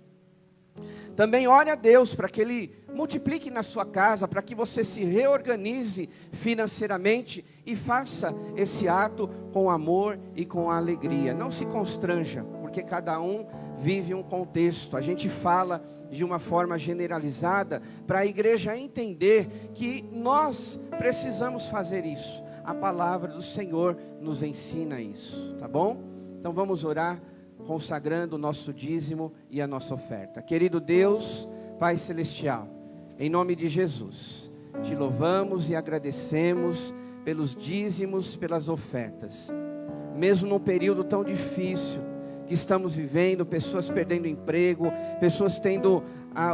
também ore a Deus para que Ele multiplique na sua casa, para que você se reorganize financeiramente e faça esse ato com amor e com alegria. Não se constranja, porque cada um vive um contexto. A gente fala de uma forma generalizada para a igreja entender que nós precisamos fazer isso. A palavra do Senhor nos ensina isso, tá bom? Então vamos orar, consagrando o nosso dízimo e a nossa oferta. Querido Deus, Pai Celestial, em nome de Jesus, te louvamos e agradecemos pelos dízimos, pelas ofertas. Mesmo num período tão difícil que estamos vivendo, pessoas perdendo emprego, pessoas tendo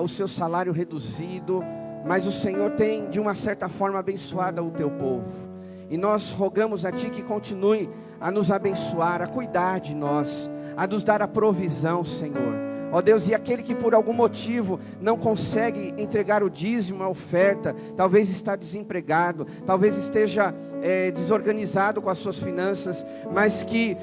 o seu salário reduzido, mas o Senhor tem de uma certa forma abençoado o teu povo. E nós rogamos a Ti que continue a nos abençoar, a cuidar de nós, a nos dar a provisão, Senhor. Ó Deus, e aquele que por algum motivo não consegue entregar o dízimo, a oferta, talvez está desempregado, talvez esteja desorganizado com as suas finanças, mas que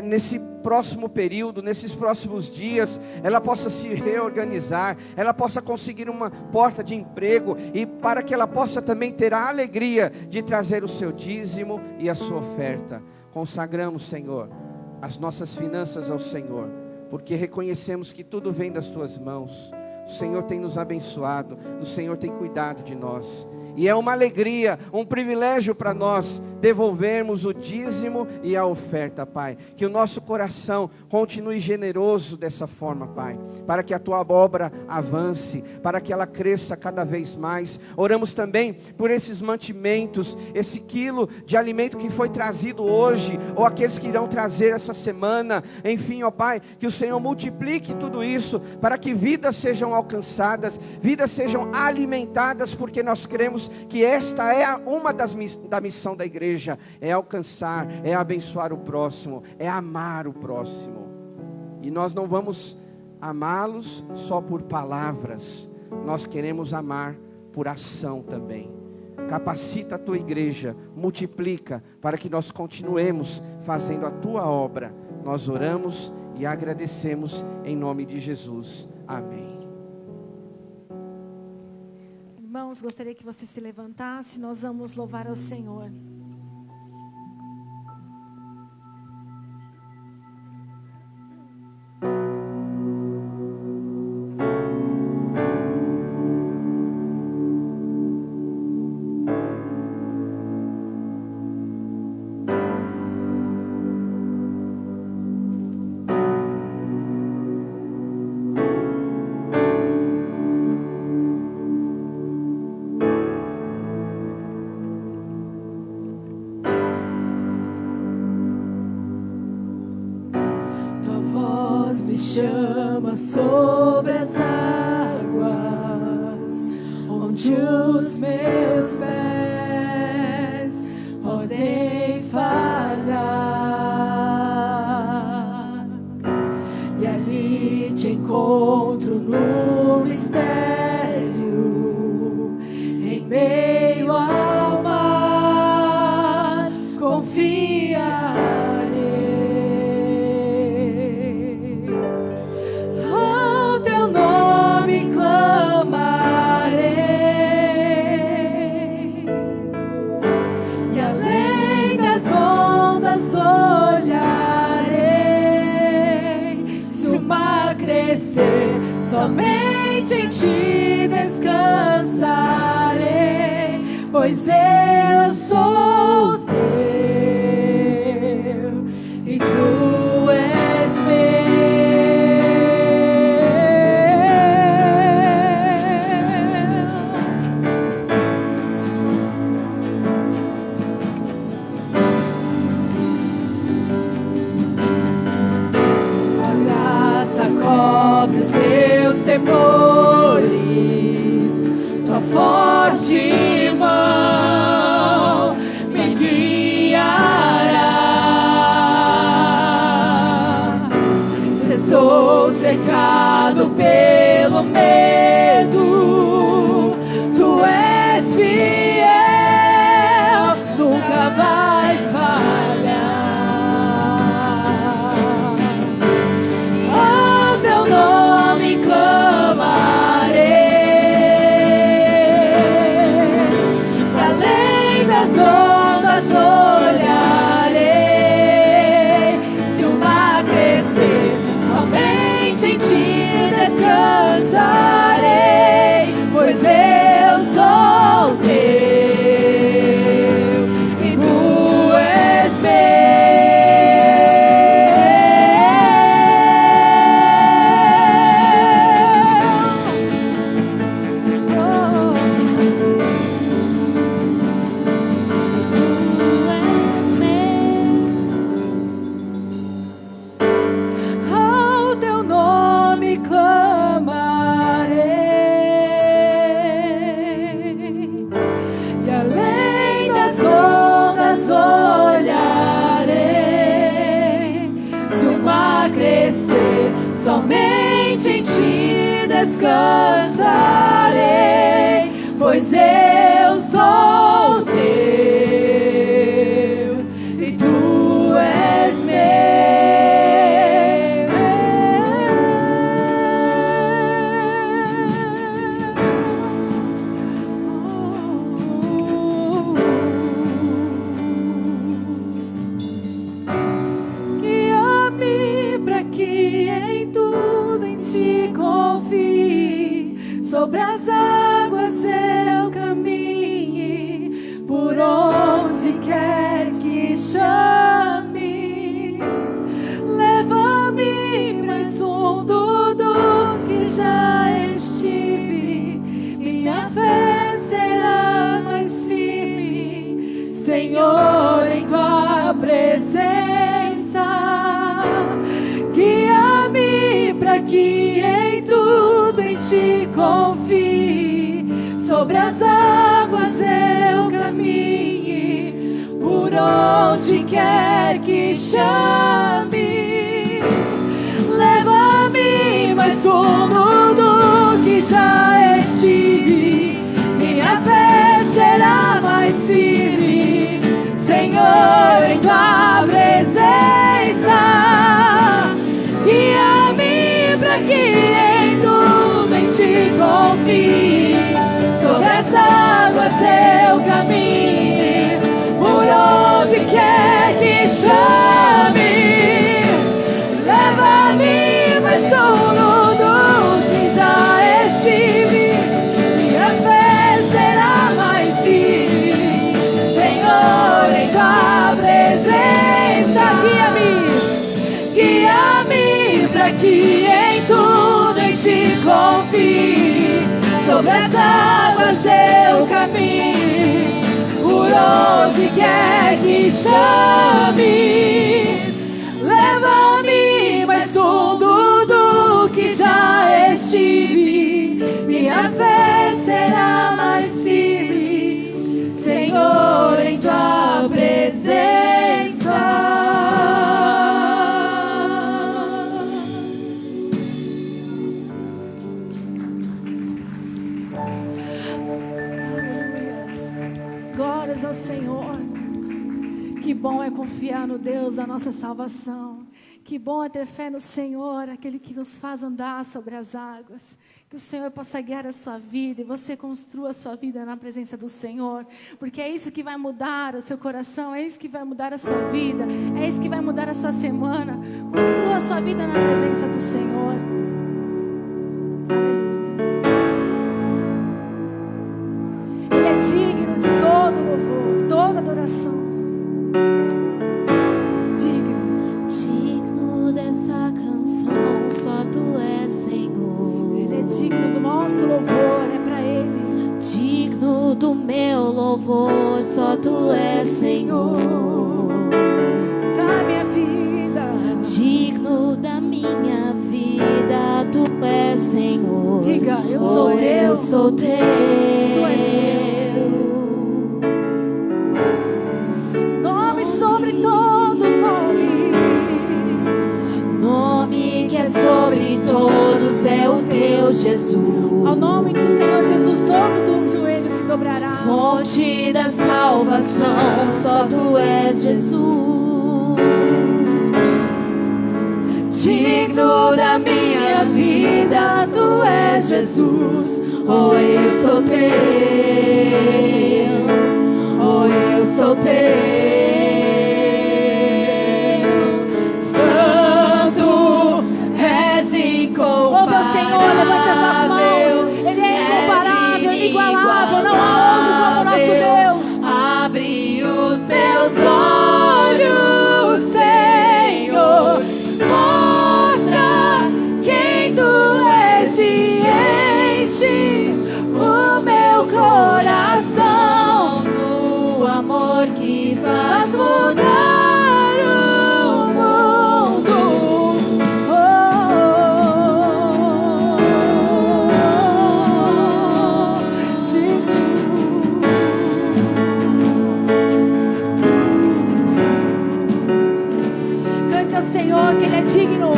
nesse próximo período, nesses próximos dias, ela possa se reorganizar, ela possa conseguir uma porta de emprego, e para que ela possa também ter a alegria de trazer o seu dízimo e a sua oferta. Consagramos, Senhor, as nossas finanças ao Senhor, porque reconhecemos que tudo vem das Tuas mãos. O Senhor tem nos abençoado, o Senhor tem cuidado de nós. E é uma alegria, um privilégio para nós devolvermos o dízimo e a oferta, Pai. Que o nosso coração continue generoso dessa forma, Pai, para que a Tua obra avance, para que ela cresça cada vez mais. Oramos também por esses mantimentos, esse quilo de alimento que foi trazido hoje, ou aqueles que irão trazer essa semana. Enfim, ó Pai, que o Senhor multiplique tudo isso, para que vidas sejam alcançadas, vidas sejam alimentadas, porque nós cremos que esta é uma da missão da igreja, é alcançar, é abençoar o próximo, é amar o próximo. E nós não vamos amá-los só por palavras, nós queremos amar por ação também. Capacita a tua igreja, multiplica, para que nós continuemos fazendo a tua obra. Nós oramos e agradecemos em nome de Jesus. Amém. Irmãos, gostaria que você se levantasse, nós vamos louvar ao Senhor. Me chama sobre as águas, onde os meus pés podem falhar, e ali te encontro no mistério, em meio ao mar, confiarei. Somente em ti descansarei, pois eu sou teu e tu és meu. A graça cobre os meus temores, tua forte mão me guiará. Se estou cercado pelo medo, tu és fiel, nunca vais falhar. Ao teu nome clamarei, além das ondas olharei. Se o mar crescer, somente em ti descansarei, pois eu sou teu e tu és ao teu nome clamarei, e além das ondas olharei. Se o mar crescer, somente em ti descansarei, pois eu sou teu e tu és guia-me para que em tudo em ti confie, sobre as águas eu caminhe, por onde quer que chames. Leva-me mais fundo do que já estive, minha fé será mais firme, Senhor, em tua presença. Guia-me para que em tudo em ti confie, sobre as águas eu caminhe, por onde quer que chames. Leva-me mais fundo do que já estive, minha fé será mais firme, Senhor, em tua presença. que em tudo em ti confie. Sobre as águas eu caminho, por onde quer que chames. Leva-me mais fundo do que já estive. Minha fé será mais firme, Senhor, em tua presença. Glórias ao Senhor. Que bom é confiar no Deus da nossa salvação. Que bom é ter fé no Senhor, aquele que nos faz andar sobre as águas. Que o Senhor possa guiar a sua vida e você construa a sua vida na presença do Senhor. Porque é isso que vai mudar o seu coração, é isso que vai mudar a sua vida, é isso que vai mudar a sua semana. Construa a sua vida na presença do Senhor. Ele é digno de todo louvor, toda adoração. Digno dessa canção, só tu és, Senhor. Ele é digno do nosso louvor, é pra Ele. Digno do meu louvor, só tu és, Senhor. Da minha vida, digno da minha vida, tu és, Senhor. Diga, eu sou teu. Eu sou teu. Tu és meu. Nome sobre todo nome. Nome que é sobre todos é o teu Jesus. Ao nome do Senhor Jesus, todo joelho se dobrará. Fonte da salvação, só tu és Jesus. Digno da minha vida, tu és Jesus. Oh, eu sou teu. Oh, eu sou teu. Santo és incomparável. Louve ao Senhor, levante as suas mãos. Ele é incomparável, inigualável. Não há outro como o nosso Deus. Abre os meus olhos, Senhor. Mostra quem tu és e enche o meu coração do amor que faz mudar o mundo. Cante ao Senhor que Ele é digno.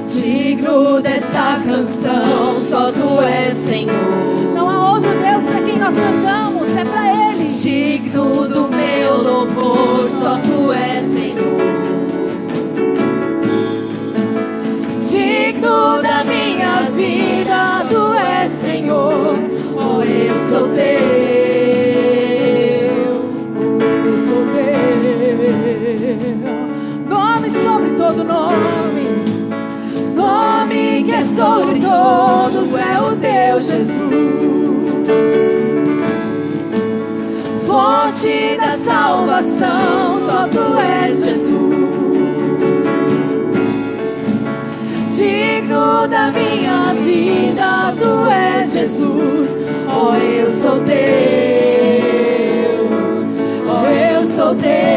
Digno dessa canção, só tu és, Senhor. Não há outro Deus para quem nós cantamos, é para Ele. Digno do meu louvor, só tu és, Senhor. Digno da minha vida, tu és, Senhor. Oh, eu sou teu. Eu sou teu. Nome sobre todo nome. Nome que é sobre todos é o teu Jesus. Fonte da salvação, só tu és Jesus. Digno da minha vida, tu és Jesus. Oh, eu sou teu. Oh, eu sou teu.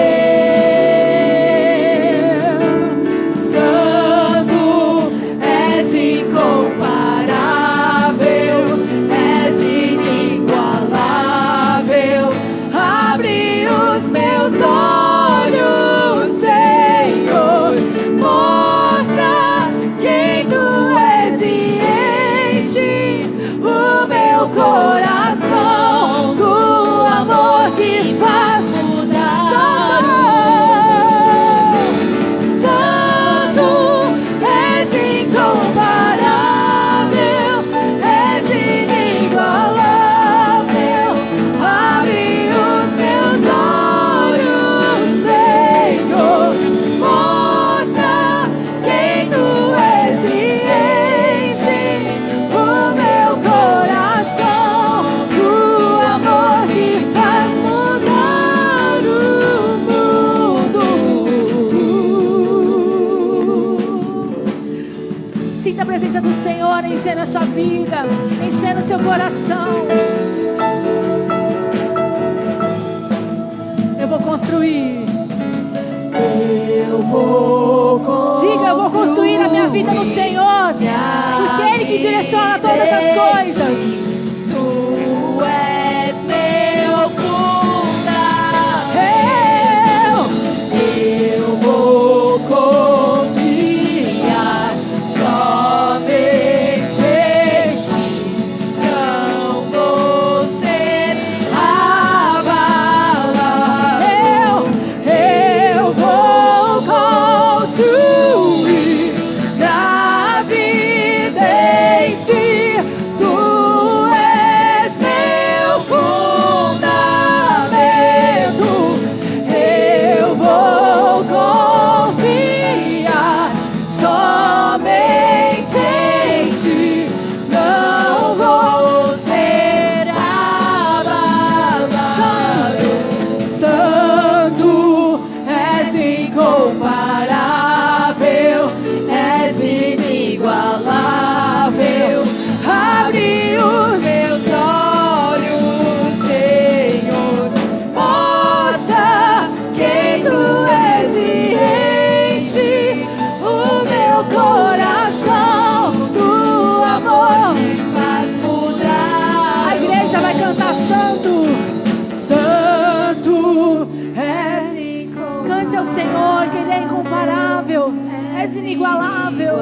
Coração do enchendo a sua vida, enchendo o seu coração. Eu vou construir. Eu vou construir. Diga, eu vou construir a minha vida no Senhor, porque é Ele que direciona todas as coisas. Tu és meu fundamento. Eu vou confiar somente em Ti. Não vou ser abalado. Eu vou construir na vida em Ti. Tu és meu fundamento. Eu vou confiar somente em Ti. Não vou ser abalado. Santo, és incomparável, és inigualável. Abre os meus olhos, Senhor, mostra quem Tu és e enche o meu coração do amor que faz mudar. A igreja vai cantar santo. Santo, és incomparável. Cante ao Senhor, que Ele é incomparável, és inigualável.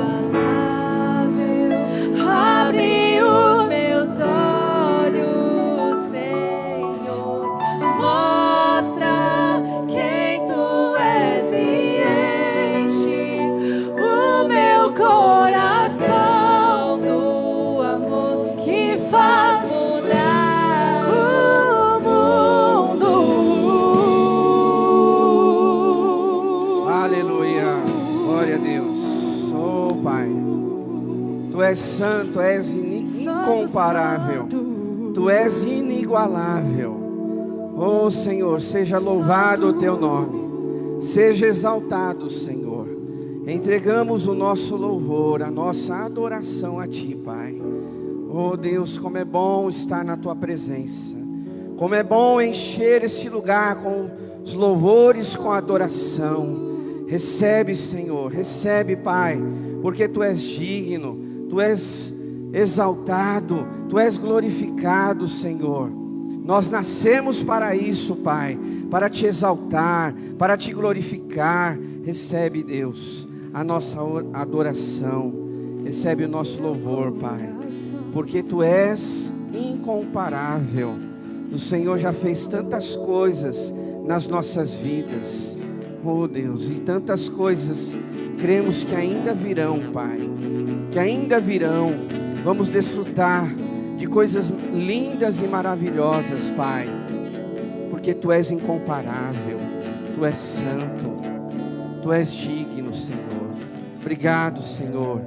Abre os meus olhos, Senhor, mostra quem Tu és e enche o meu coração do amor que faz mudar o mundo. Aleluia. Glória a Deus. Oh, Pai. Tu és santo, és incomparável. Tu és inigualável. Oh, Senhor, seja louvado o Teu nome. Seja exaltado, Senhor. Entregamos o nosso louvor, a nossa adoração a Ti, Pai. Oh, Deus, como é bom estar na Tua presença. Como é bom encher este lugar com os louvores, com a adoração. Recebe, Senhor, recebe, Pai, porque Tu és digno, Tu és exaltado, Tu és glorificado, Senhor. Nós nascemos para isso, Pai, para Te exaltar, para Te glorificar. Recebe, Deus, a nossa adoração, recebe o nosso louvor, Pai, porque Tu és incomparável. O Senhor já fez tantas coisas nas nossas vidas. Oh, Deus, e tantas coisas cremos que ainda virão, Pai, que ainda virão. Vamos desfrutar de coisas lindas e maravilhosas, Pai, porque Tu és incomparável, Tu és santo, Tu és digno, Senhor. Obrigado, Senhor,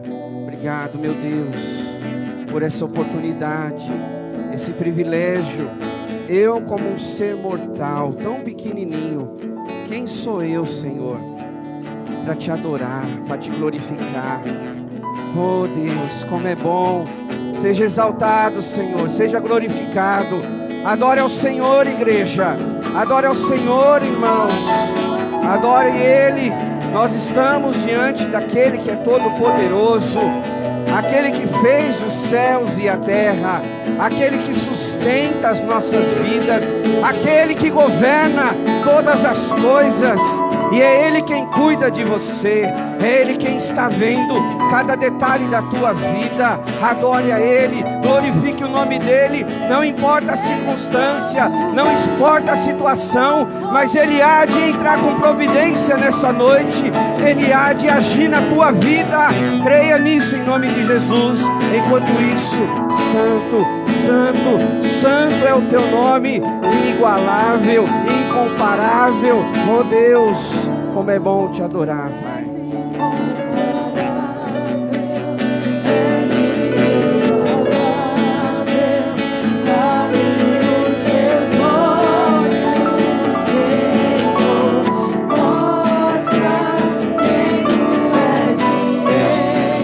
obrigado, meu Deus, por essa oportunidade, esse privilégio. Eu, como um ser mortal, tão pequenininho, quem sou eu, Senhor, para Te adorar, para Te glorificar? Oh, Deus, como é bom. Seja exaltado, Senhor, seja glorificado. Adore ao Senhor, igreja. Adore ao Senhor, irmãos. Adore Ele. Nós estamos diante daquele que é todo poderoso, aquele que fez os céus e a terra, aquele que sustenta as nossas vidas, aquele que governa todas as coisas, e é Ele quem cuida de você, é Ele quem está vendo cada detalhe da tua vida. Adore a Ele, glorifique o nome dEle, não importa a circunstância, não importa a situação, mas Ele há de entrar com providência nessa noite, Ele há de agir na tua vida. Creia nisso em nome de Jesus. Enquanto isso, santo, santo, santo é o Teu nome, inigualável, incomparável. Oh Deus, como é bom Te adorar, Pai. Mostra quem Tu és e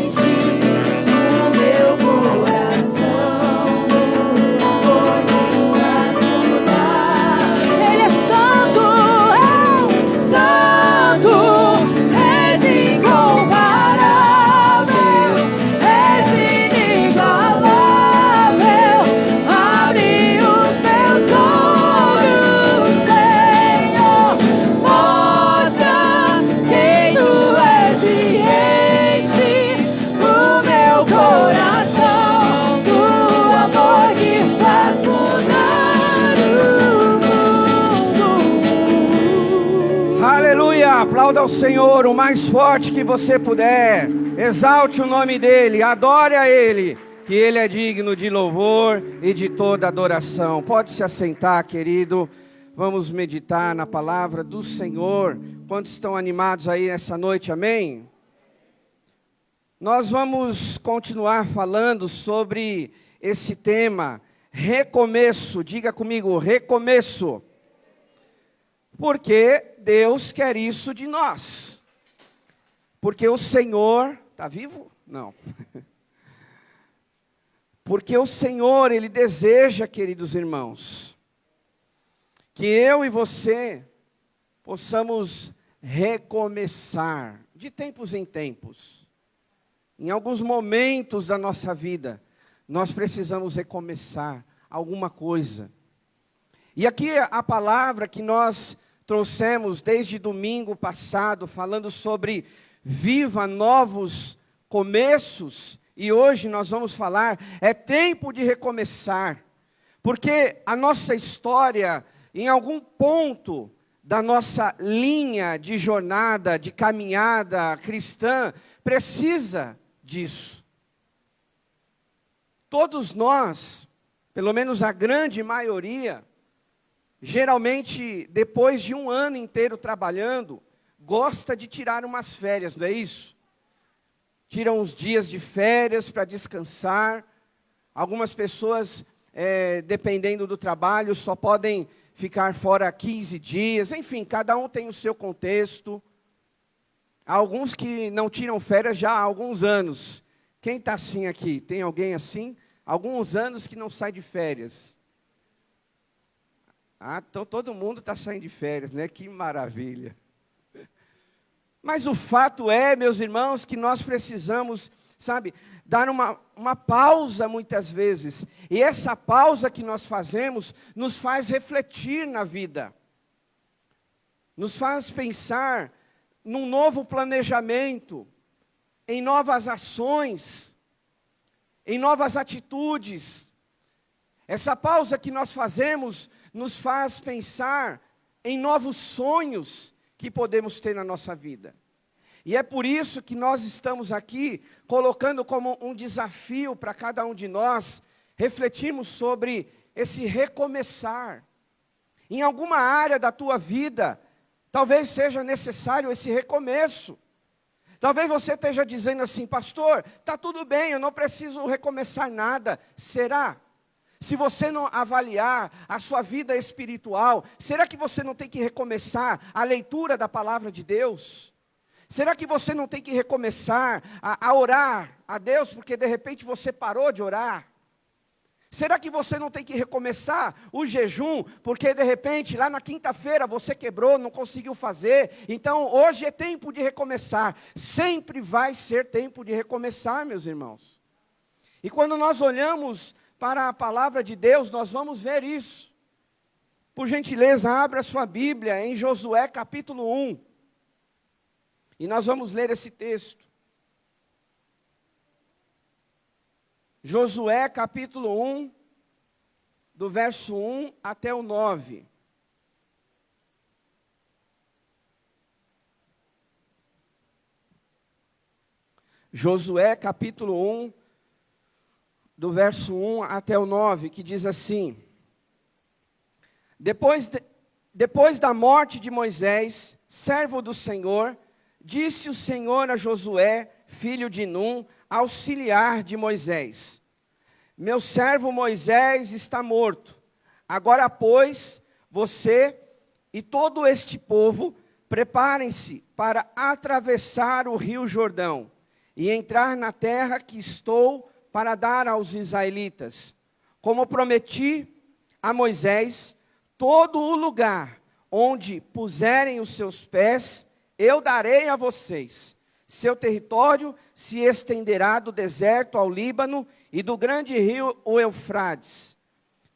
enche o meu coração. Aplauda ao Senhor o mais forte que você puder. Exalte o nome dEle, adore a Ele, que Ele é digno de louvor e de toda adoração. Pode se assentar, querido. Vamos meditar na palavra do Senhor. Quantos estão animados aí nessa noite, amém? Nós vamos continuar falando sobre esse tema, recomeço. Diga comigo, recomeço. Porque Deus quer isso de nós. Porque o Senhor, está vivo? Não. Porque o Senhor, Ele deseja, queridos irmãos, que eu e você possamos recomeçar, de tempos em tempos. Em alguns momentos da nossa vida, nós precisamos recomeçar alguma coisa. E aqui a palavra que nós trouxemos desde domingo passado, falando sobre viva novos começos, e hoje nós vamos falar, é tempo de recomeçar, porque a nossa história, em algum ponto da nossa linha de jornada, de caminhada cristã, precisa disso. Todos nós, pelo menos a grande maioria, geralmente, depois de um ano inteiro trabalhando, gosta de tirar umas férias, não é isso? Tira uns dias de férias para descansar. Algumas pessoas, dependendo do trabalho, só podem ficar fora 15 dias. Enfim, cada um tem o seu contexto. Há alguns que não tiram férias já há alguns anos. Quem está assim aqui? Tem alguém assim? Alguns anos que não sai de férias. Ah, então todo mundo está saindo de férias, né? Que maravilha. Mas o fato é, meus irmãos, que nós precisamos, sabe, dar uma pausa muitas vezes. E essa pausa que nós fazemos nos faz refletir na vida. Nos faz pensar num novo planejamento, em novas ações, em novas atitudes. Essa pausa que nós fazemos nos faz pensar em novos sonhos que podemos ter na nossa vida. E é por isso que nós estamos aqui colocando como um desafio para cada um de nós refletirmos sobre esse recomeçar. Em alguma área da tua vida, talvez seja necessário esse recomeço. Talvez você esteja dizendo assim, pastor, está tudo bem, eu não preciso recomeçar nada. Será? Se você não avaliar a sua vida espiritual, será que você não tem que recomeçar a leitura da palavra de Deus? Será que você não tem que recomeçar a orar a Deus, porque de repente você parou de orar? Será que você não tem que recomeçar o jejum, porque de repente lá na quinta-feira você quebrou, não conseguiu fazer? Então hoje é tempo de recomeçar. Sempre vai ser tempo de recomeçar, meus irmãos. E quando nós olhamos para a palavra de Deus, nós vamos ver isso. Por gentileza, abra sua Bíblia em Josué capítulo 1. E nós vamos ler esse texto. Josué capítulo 1, do verso 1 até o 9. Josué capítulo 1, do verso 1 até o 9, que diz assim: Depois da morte de Moisés, servo do Senhor, disse o Senhor a Josué, filho de Num, auxiliar de Moisés: Meu servo Moisés está morto. Agora, pois, você e todo este povo, preparem-se para atravessar o rio Jordão e entrar na terra que estou para dar aos israelitas. Como prometi a Moisés, todo o lugar onde puserem os seus pés, eu darei a vocês. Seu território se estenderá do deserto ao Líbano e do grande rio, o Eufrates,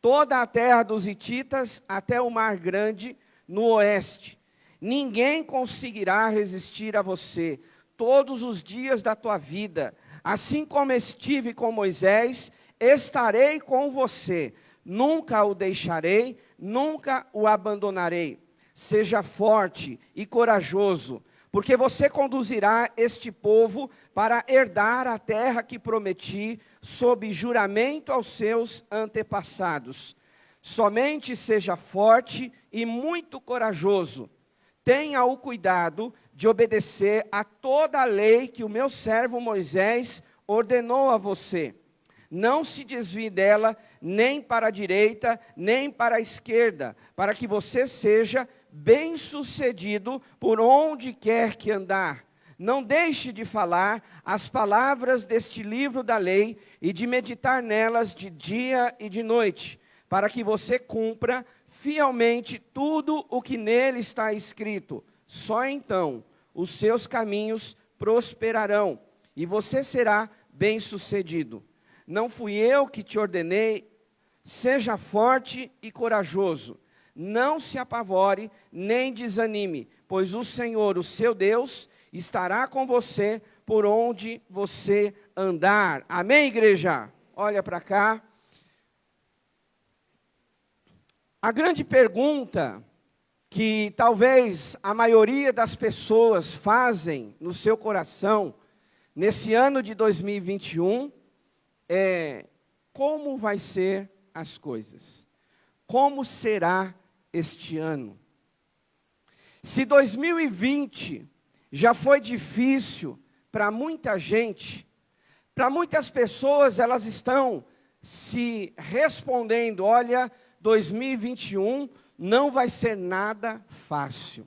toda a terra dos hititas até o mar grande no oeste. Ninguém conseguirá resistir a você todos os dias da tua vida. Assim como estive com Moisés, estarei com você. Nunca o deixarei, nunca o abandonarei. seja forte e corajoso, porque você conduzirá este povo para herdar a terra que prometi, sob juramento aos seus antepassados. Somente seja forte e muito corajoso. Tenha o cuidado de obedecer a toda a lei que o meu servo Moisés ordenou a você. Não se desvie dela, nem para a direita, nem para a esquerda, para que você seja bem-sucedido por onde quer que andar. Não deixe de falar as palavras deste livro da lei e de meditar nelas de dia e de noite, para que você cumpra fielmente tudo o que nele está escrito. Só então os seus caminhos prosperarão e você será bem-sucedido. Não fui eu que te ordenei? Seja forte e corajoso. Não se apavore, nem desanime, pois o Senhor, o seu Deus, estará com você por onde você andar. Amém, igreja? Olha para cá. A grande pergunta que talvez a maioria das pessoas fazem no seu coração, nesse ano de 2021, é: como vai ser as coisas? Como será este ano? Se 2020 já foi difícil para muita gente, para muitas pessoas elas estão se respondendo: olha, 2021 não vai ser nada fácil.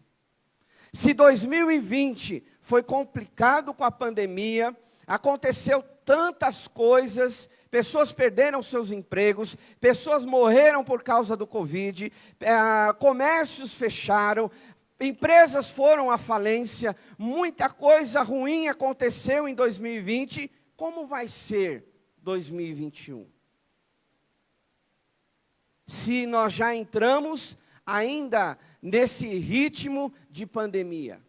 Se 2020 foi complicado com a pandemia, aconteceu tantas coisas, pessoas perderam seus empregos, pessoas morreram por causa do Covid, comércios fecharam, empresas foram à falência, muita coisa ruim aconteceu em 2020. Como vai ser 2021? Se nós já entramos ainda nesse ritmo de pandemia.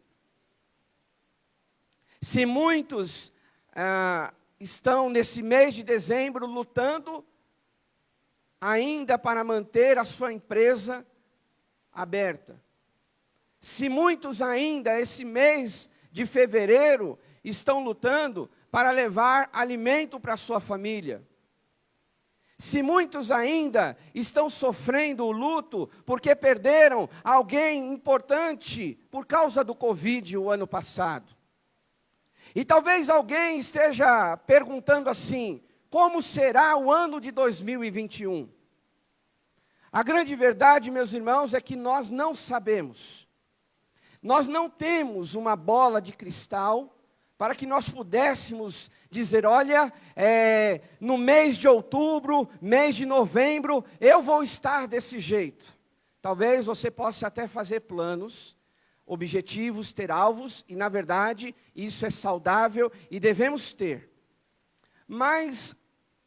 Se muitos estão nesse mês de dezembro lutando ainda para manter a sua empresa aberta. Se muitos ainda esse mês de fevereiro estão lutando para levar alimento para a sua família. Se muitos ainda estão sofrendo o luto porque perderam alguém importante por causa do Covid o ano passado. E talvez alguém esteja perguntando assim: como será o ano de 2021? A grande verdade, meus irmãos, é que nós não sabemos. Nós não temos uma bola de cristal para que nós pudéssemos dizer: olha, no mês de outubro, mês de novembro, eu vou estar desse jeito. Talvez você possa até fazer planos, objetivos, ter alvos, e na verdade isso é saudável e devemos ter. Mas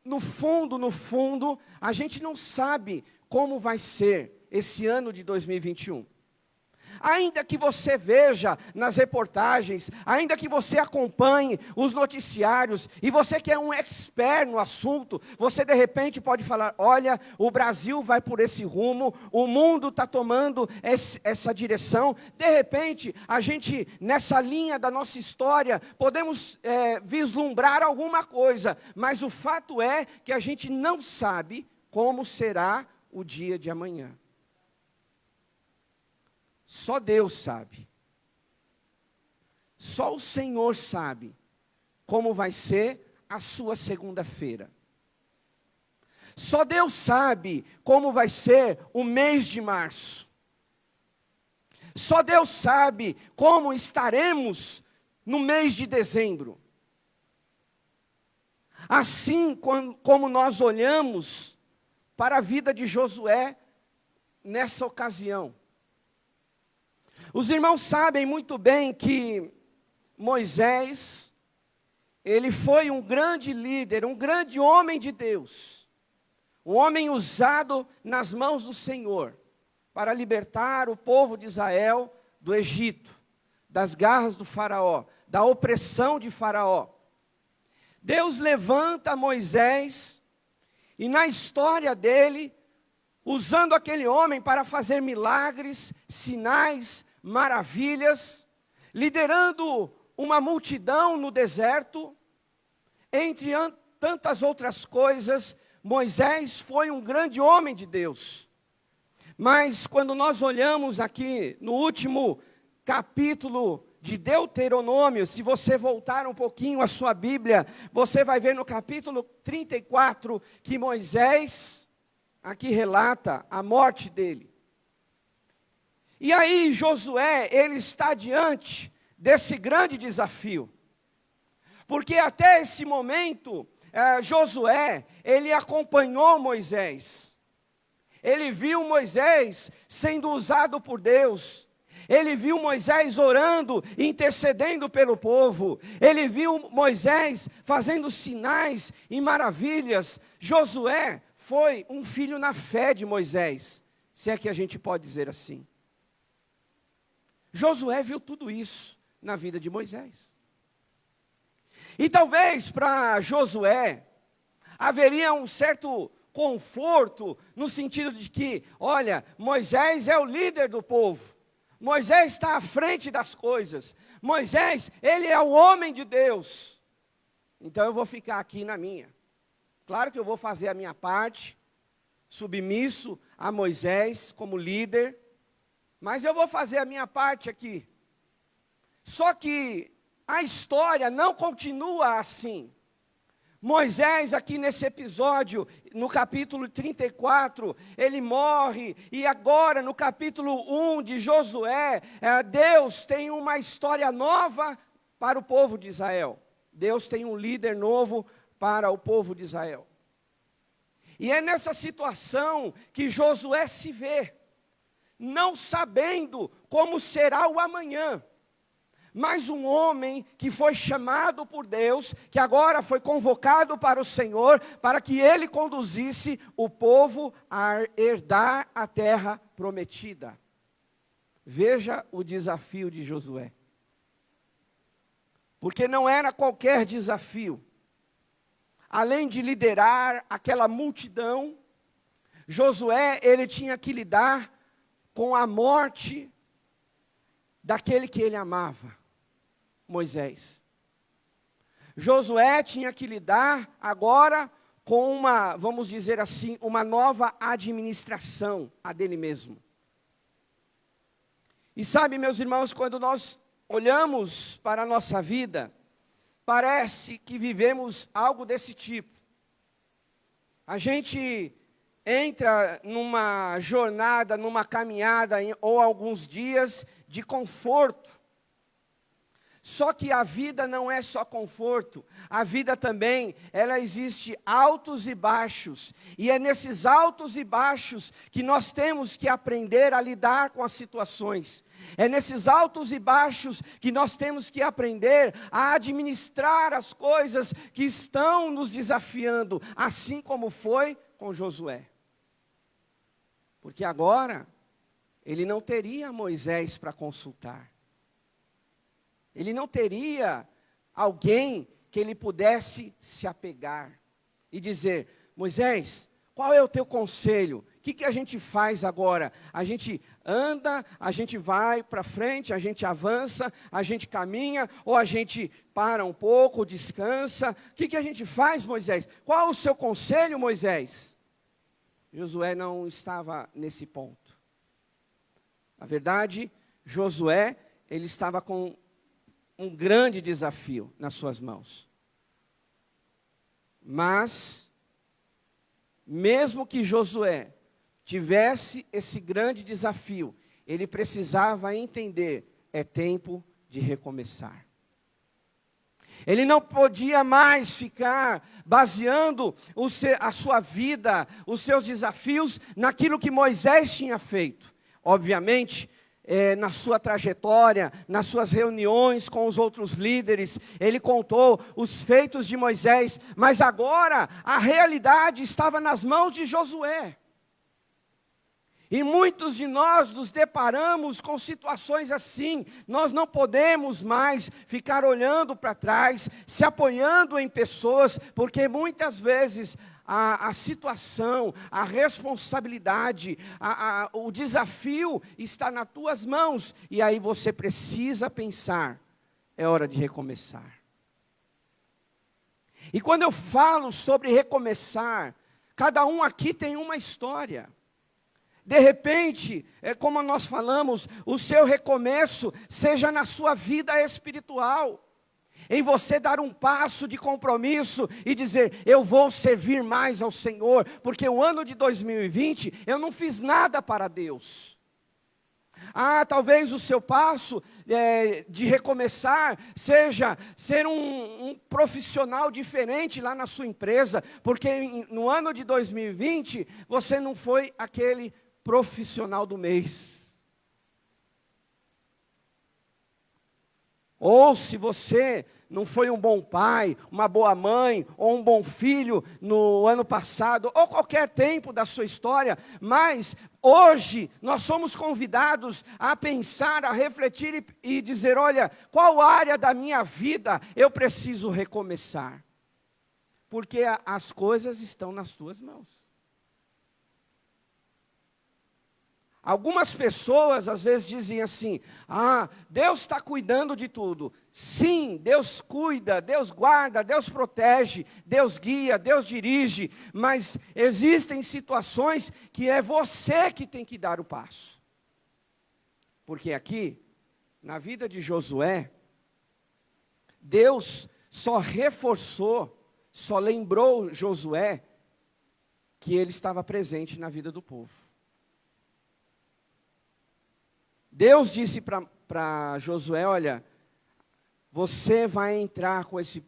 no fundo, a gente não sabe como vai ser esse ano de 2021. Ainda que você veja nas reportagens, ainda que você acompanhe os noticiários, e você que é um expert no assunto, você de repente pode falar: olha, o Brasil vai por esse rumo, o mundo está tomando essa direção. De repente, a gente, nessa linha da nossa história, podemos vislumbrar alguma coisa, mas o fato é que a gente não sabe como será o dia de amanhã. Só Deus sabe. Só o Senhor sabe como vai ser a sua segunda-feira. Só Deus sabe como vai ser o mês de março. Só Deus sabe como estaremos no mês de dezembro. Assim como nós olhamos para a vida de Josué nessa ocasião. Os irmãos sabem muito bem que Moisés, ele foi um grande líder, um grande homem de Deus. Um homem usado nas mãos do Senhor para libertar o povo de Israel do Egito, das garras do faraó, da opressão de faraó. Deus levanta Moisés e na história dele, usando aquele homem para fazer milagres, sinais, maravilhas, liderando uma multidão no deserto. Entre tantas outras coisas, Moisés foi um grande homem de Deus. Mas quando nós olhamos aqui no último capítulo de Deuteronômio, se você voltar um pouquinho a sua Bíblia, você vai ver no capítulo 34 que Moisés aqui relata a morte dele. E aí Josué, ele está diante desse grande desafio. Porque até esse momento, Josué, ele acompanhou Moisés. Ele viu Moisés sendo usado por Deus. Ele viu Moisés orando, intercedendo pelo povo. Ele viu Moisés fazendo sinais e maravilhas. Josué foi um filho na fé de Moisés, se é que a gente pode dizer assim. Josué viu tudo isso na vida de Moisés. E talvez para Josué haveria um certo conforto no sentido de que, olha, Moisés é o líder do povo. Moisés está à frente das coisas. Moisés, ele é o homem de Deus. Então eu vou ficar aqui na minha. Claro que eu vou fazer a minha parte, submisso a Moisés como líder, mas eu vou fazer a minha parte aqui. Só que a história não continua assim. Moisés, aqui nesse episódio, no capítulo 34, ele morre, e agora no capítulo 1 de Josué, Deus tem uma história nova para o povo de Israel. Deus tem um líder novo para o povo de Israel. E é nessa situação que Josué se vê, não sabendo como será o amanhã. Mas um homem que foi chamado por Deus, que agora foi convocado para o Senhor, para que ele conduzisse o povo a herdar a terra prometida. Veja o desafio de Josué. Porque não era qualquer desafio. Além de liderar aquela multidão, Josué, ele tinha que lidar com a morte daquele que ele amava, Moisés. Josué tinha que lidar agora com uma, vamos dizer assim, uma nova administração a dele mesmo. E sabe, meus irmãos, quando nós olhamos para a nossa vida, parece que vivemos algo desse tipo. A gente entra numa jornada, numa caminhada, ou alguns dias de conforto. Só que a vida não é só conforto, a vida também, ela existe altos e baixos, e é nesses altos e baixos que nós temos que aprender a lidar com as situações. É nesses altos e baixos que nós temos que aprender a administrar as coisas que estão nos desafiando, assim como foi com Josué. Porque agora, ele não teria Moisés para consultar. Ele não teria alguém que ele pudesse se apegar e dizer: Moisés, qual é o teu conselho? O que a gente faz agora? A gente anda, a gente vai para frente, a gente avança, a gente caminha, ou a gente para um pouco, descansa? O que a gente faz, Moisés? Qual o seu conselho, Moisés? Josué não estava nesse ponto. Na verdade, Josué, ele estava com um grande desafio nas suas mãos. Mas, mesmo que Josué tivesse esse grande desafio, ele precisava entender, é tempo de recomeçar. Ele não podia mais ficar baseando a sua vida, os seus desafios, naquilo que Moisés tinha feito. Obviamente, na sua trajetória, nas suas reuniões com os outros líderes, ele contou os feitos de Moisés, mas agora a realidade estava nas mãos de Josué. E muitos de nós nos deparamos com situações assim. Nós não podemos mais ficar olhando para trás, se apoiando em pessoas, porque muitas vezes a situação, a responsabilidade, o desafio está nas tuas mãos. E aí você precisa pensar, é hora de recomeçar. E quando eu falo sobre recomeçar, cada um aqui tem uma história. De repente, como nós falamos, o seu recomeço seja na sua vida espiritual. Em você dar um passo de compromisso e dizer, eu vou servir mais ao Senhor, porque o ano de 2020 eu não fiz nada para Deus. Talvez o seu passo de recomeçar seja ser um profissional diferente lá na sua empresa, porque no ano de 2020 você não foi aquele profissional do mês. Ou se você não foi um bom pai, uma boa mãe, ou um bom filho no ano passado, ou qualquer tempo da sua história, mas hoje nós somos convidados a pensar, a refletir e dizer, olha, qual área da minha vida eu preciso recomeçar? Porque as coisas estão nas tuas mãos. Algumas pessoas às vezes dizem assim, Deus está cuidando de tudo. Sim, Deus cuida, Deus guarda, Deus protege, Deus guia, Deus dirige. Mas existem situações que é você que tem que dar o passo. Porque aqui, na vida de Josué, Deus só reforçou, só lembrou Josué que ele estava presente na vida do povo. Deus disse para Josué, olha, você vai entrar com esse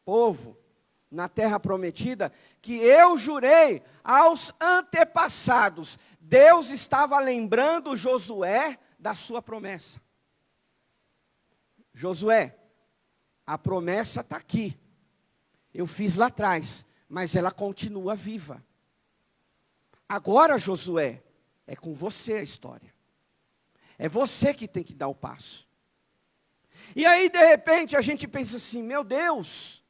povo na terra prometida, que eu jurei aos antepassados. Deus estava lembrando Josué da sua promessa. Josué, a promessa está aqui. Eu fiz lá atrás, mas ela continua viva. Agora, Josué, é com você a história. É você que tem que dar o passo. E aí, de repente, a gente pensa assim, meu Deus,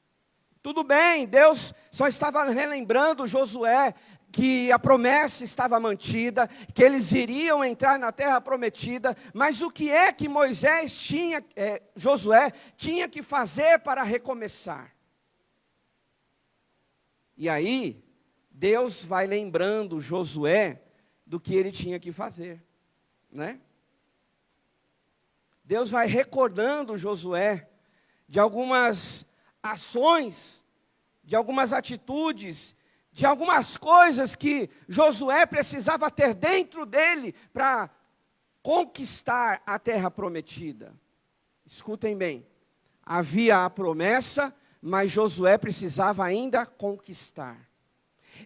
tudo bem, Deus só estava relembrando Josué que a promessa estava mantida, que eles iriam entrar na terra prometida, mas o que é que Josué tinha que fazer para recomeçar? E aí, Deus vai lembrando Josué do que ele tinha que fazer, né? Deus vai recordando Josué de algumas ações, de algumas atitudes, de algumas coisas que Josué precisava ter dentro dele para conquistar a terra prometida. Escutem bem, havia a promessa, mas Josué precisava ainda conquistar.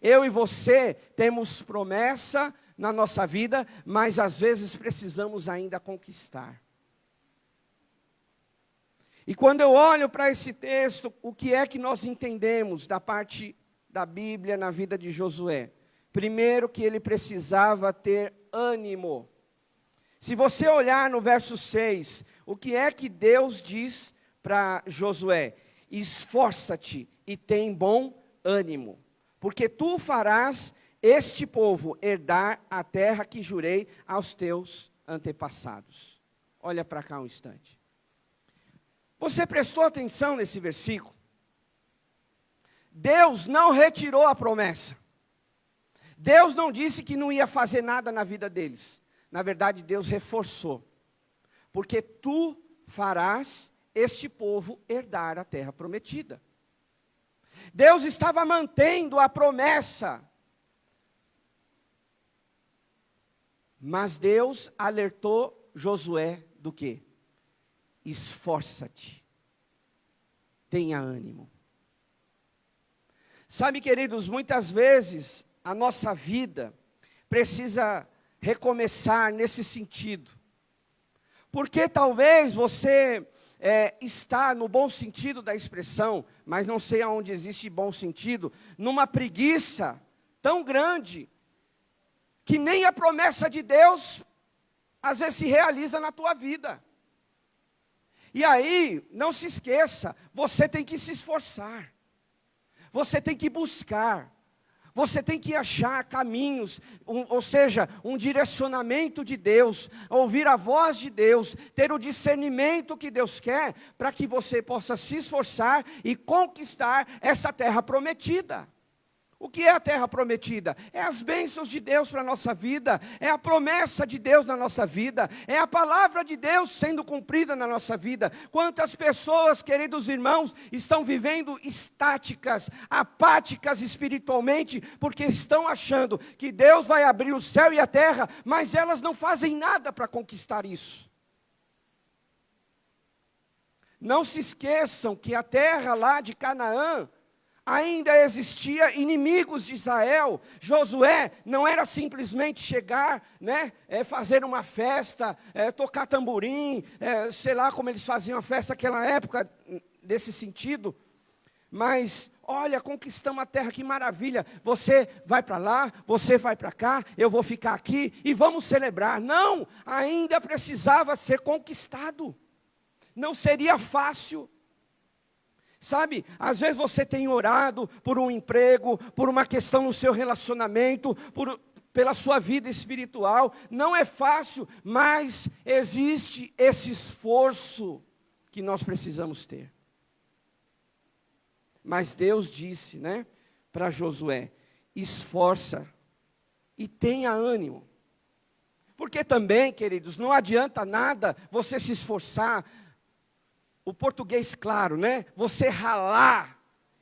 Eu e você temos promessa na nossa vida, mas às vezes precisamos ainda conquistar. E quando eu olho para esse texto, o que é que nós entendemos da parte da Bíblia na vida de Josué? Primeiro, que ele precisava ter ânimo. Se você olhar no verso 6, o que é que Deus diz para Josué? Esforça-te e tem bom ânimo, porque tu farás este povo herdar a terra que jurei aos teus antepassados. Olha para cá um instante. Você prestou atenção nesse versículo? Deus não retirou a promessa. Deus não disse que não ia fazer nada na vida deles. Na verdade, Deus reforçou. Porque tu farás este povo herdar a terra prometida. Deus estava mantendo a promessa. Mas Deus alertou Josué do quê? Esforça-te, tenha ânimo. Sabe, queridos, muitas vezes a nossa vida precisa recomeçar nesse sentido. Porque talvez você está, no bom sentido da expressão, mas não sei aonde existe bom sentido, numa preguiça tão grande, que nem a promessa de Deus, às vezes, se realiza na tua vida. E aí, não se esqueça, você tem que se esforçar. Você tem que buscar. Você tem que achar caminhos, ou seja, um direcionamento de Deus, ouvir a voz de Deus, ter o discernimento que Deus quer, para que você possa se esforçar e conquistar essa terra prometida. O que é a terra prometida? É as bênçãos de Deus para a nossa vida, é a promessa de Deus na nossa vida, é a palavra de Deus sendo cumprida na nossa vida. Quantas pessoas, queridos irmãos, estão vivendo estáticas, apáticas espiritualmente, porque estão achando que Deus vai abrir o céu e a terra, mas elas não fazem nada para conquistar isso. Não se esqueçam que a terra lá de Canaã, ainda existia inimigos de Israel. Josué não era simplesmente chegar, fazer uma festa, tocar tamborim, sei lá como eles faziam a festa naquela época, desse sentido. Mas, olha, conquistamos a terra, que maravilha. Você vai para lá, você vai para cá, eu vou ficar aqui e vamos celebrar. Não, ainda precisava ser conquistado. Não seria fácil. Sabe, às vezes você tem orado por um emprego, por uma questão no seu relacionamento, pela sua vida espiritual. Não é fácil, mas existe esse esforço que nós precisamos ter. Mas Deus disse, para Josué: esforça e tenha ânimo. Porque também, queridos, não adianta nada você se esforçar. O português claro, você ralar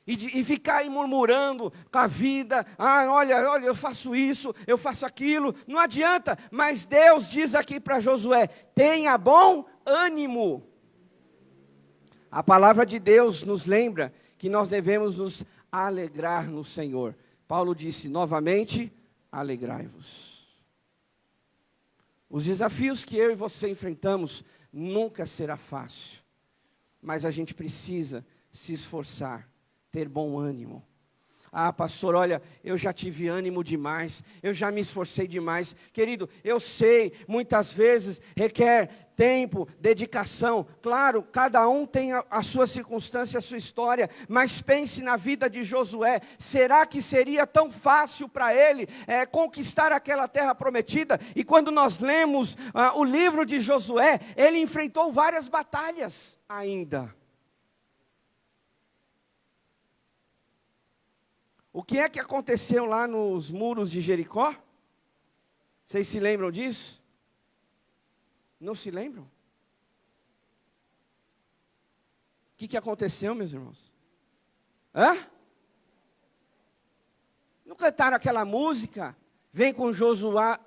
e ficar aí murmurando com a vida. Olha, eu faço isso, eu faço aquilo. Não adianta, mas Deus diz aqui para Josué: tenha bom ânimo. A palavra de Deus nos lembra que nós devemos nos alegrar no Senhor. Paulo disse novamente: alegrai-vos. Os desafios que eu e você enfrentamos nunca será fácil. Mas a gente precisa se esforçar, ter bom ânimo. Pastor, olha, eu já tive ânimo demais, eu já me esforcei demais. Querido, eu sei, muitas vezes requer tempo, dedicação. Claro, cada um tem a sua circunstância, a sua história, mas pense na vida de Josué. Será que seria tão fácil para ele conquistar aquela terra prometida? E quando nós lemos o livro de Josué, ele enfrentou várias batalhas ainda. O que é que aconteceu lá nos muros de Jericó? Vocês se lembram disso? Não se lembram? O que aconteceu, meus irmãos? Não cantaram aquela música? Vem com Josué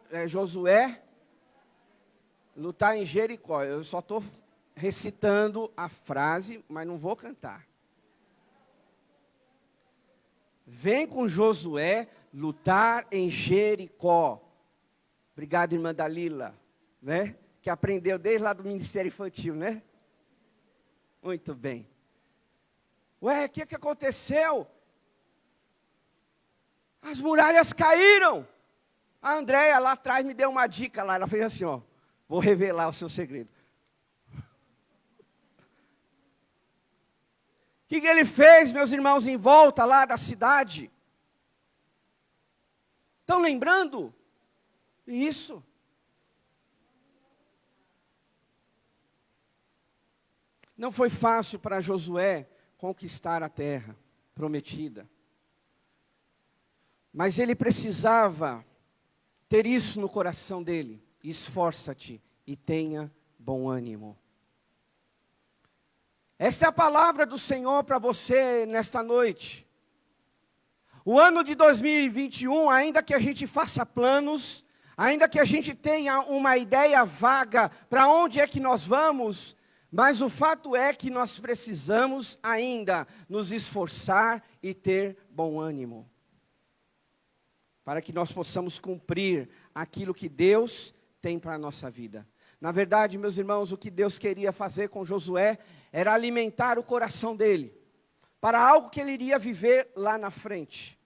lutar em Jericó. Eu só estou recitando a frase, mas não vou cantar. Vem com Josué lutar em Jericó. Obrigado, irmã Dalila, que aprendeu desde lá do Ministério Infantil, Muito bem. O que aconteceu? As muralhas caíram. A Andréia lá atrás me deu uma dica lá, ela fez assim, vou revelar o seu segredo. O que ele fez, meus irmãos, em volta lá da cidade? Estão lembrando? Isso. Não foi fácil para Josué conquistar a terra prometida. Mas ele precisava ter isso no coração dele. Esforça-te e tenha bom ânimo. Esta é a palavra do Senhor para você nesta noite. O ano de 2021, ainda que a gente faça planos, ainda que a gente tenha uma ideia vaga para onde é que nós vamos, mas o fato é que nós precisamos ainda nos esforçar e ter bom ânimo, para que nós possamos cumprir aquilo que Deus tem para a nossa vida. Na verdade, meus irmãos, o que Deus queria fazer com Josué era alimentar o coração dele, para algo que ele iria viver lá na frente.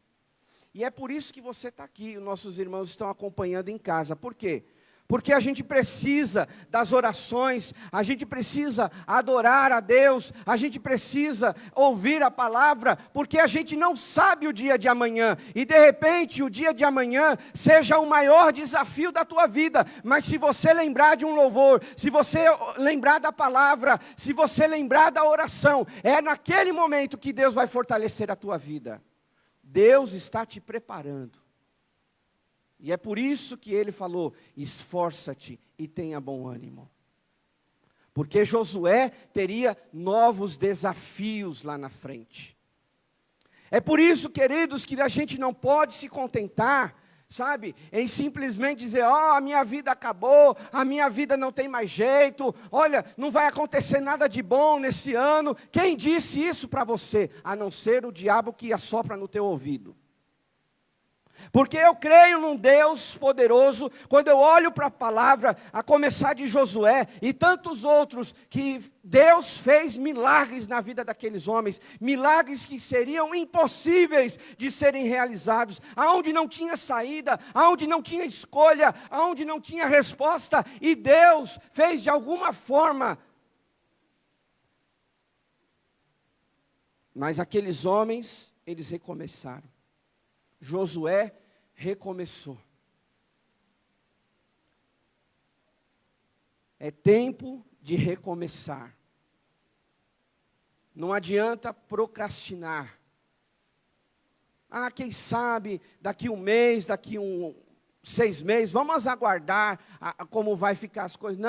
E é por isso que você está aqui, os nossos irmãos estão acompanhando em casa. Por quê? porque a gente precisa das orações, a gente precisa adorar a Deus, a gente precisa ouvir a palavra, porque a gente não sabe o dia de amanhã, e de repente o dia de amanhã seja o maior desafio da tua vida, mas se você lembrar de um louvor, se você lembrar da palavra, se você lembrar da oração, é naquele momento que Deus vai fortalecer a tua vida. Deus está te preparando. E é por isso que ele falou, esforça-te e tenha bom ânimo. Porque Josué teria novos desafios lá na frente. É por isso, queridos, que a gente não pode se contentar, sabe, em simplesmente dizer, a minha vida acabou, a minha vida não tem mais jeito, olha, não vai acontecer nada de bom nesse ano. Quem disse isso para você? A não ser o diabo que assopra no teu ouvido. Porque eu creio num Deus poderoso, quando eu olho para a palavra, a começar de Josué e tantos outros, que Deus fez milagres na vida daqueles homens, milagres que seriam impossíveis de serem realizados, aonde não tinha saída, aonde não tinha escolha, aonde não tinha resposta, e Deus fez de alguma forma. Mas aqueles homens, eles recomeçaram. Josué recomeçou. É tempo de recomeçar. Não adianta procrastinar. Quem sabe daqui um mês, daqui 6 meses, vamos aguardar como vai ficar as coisas.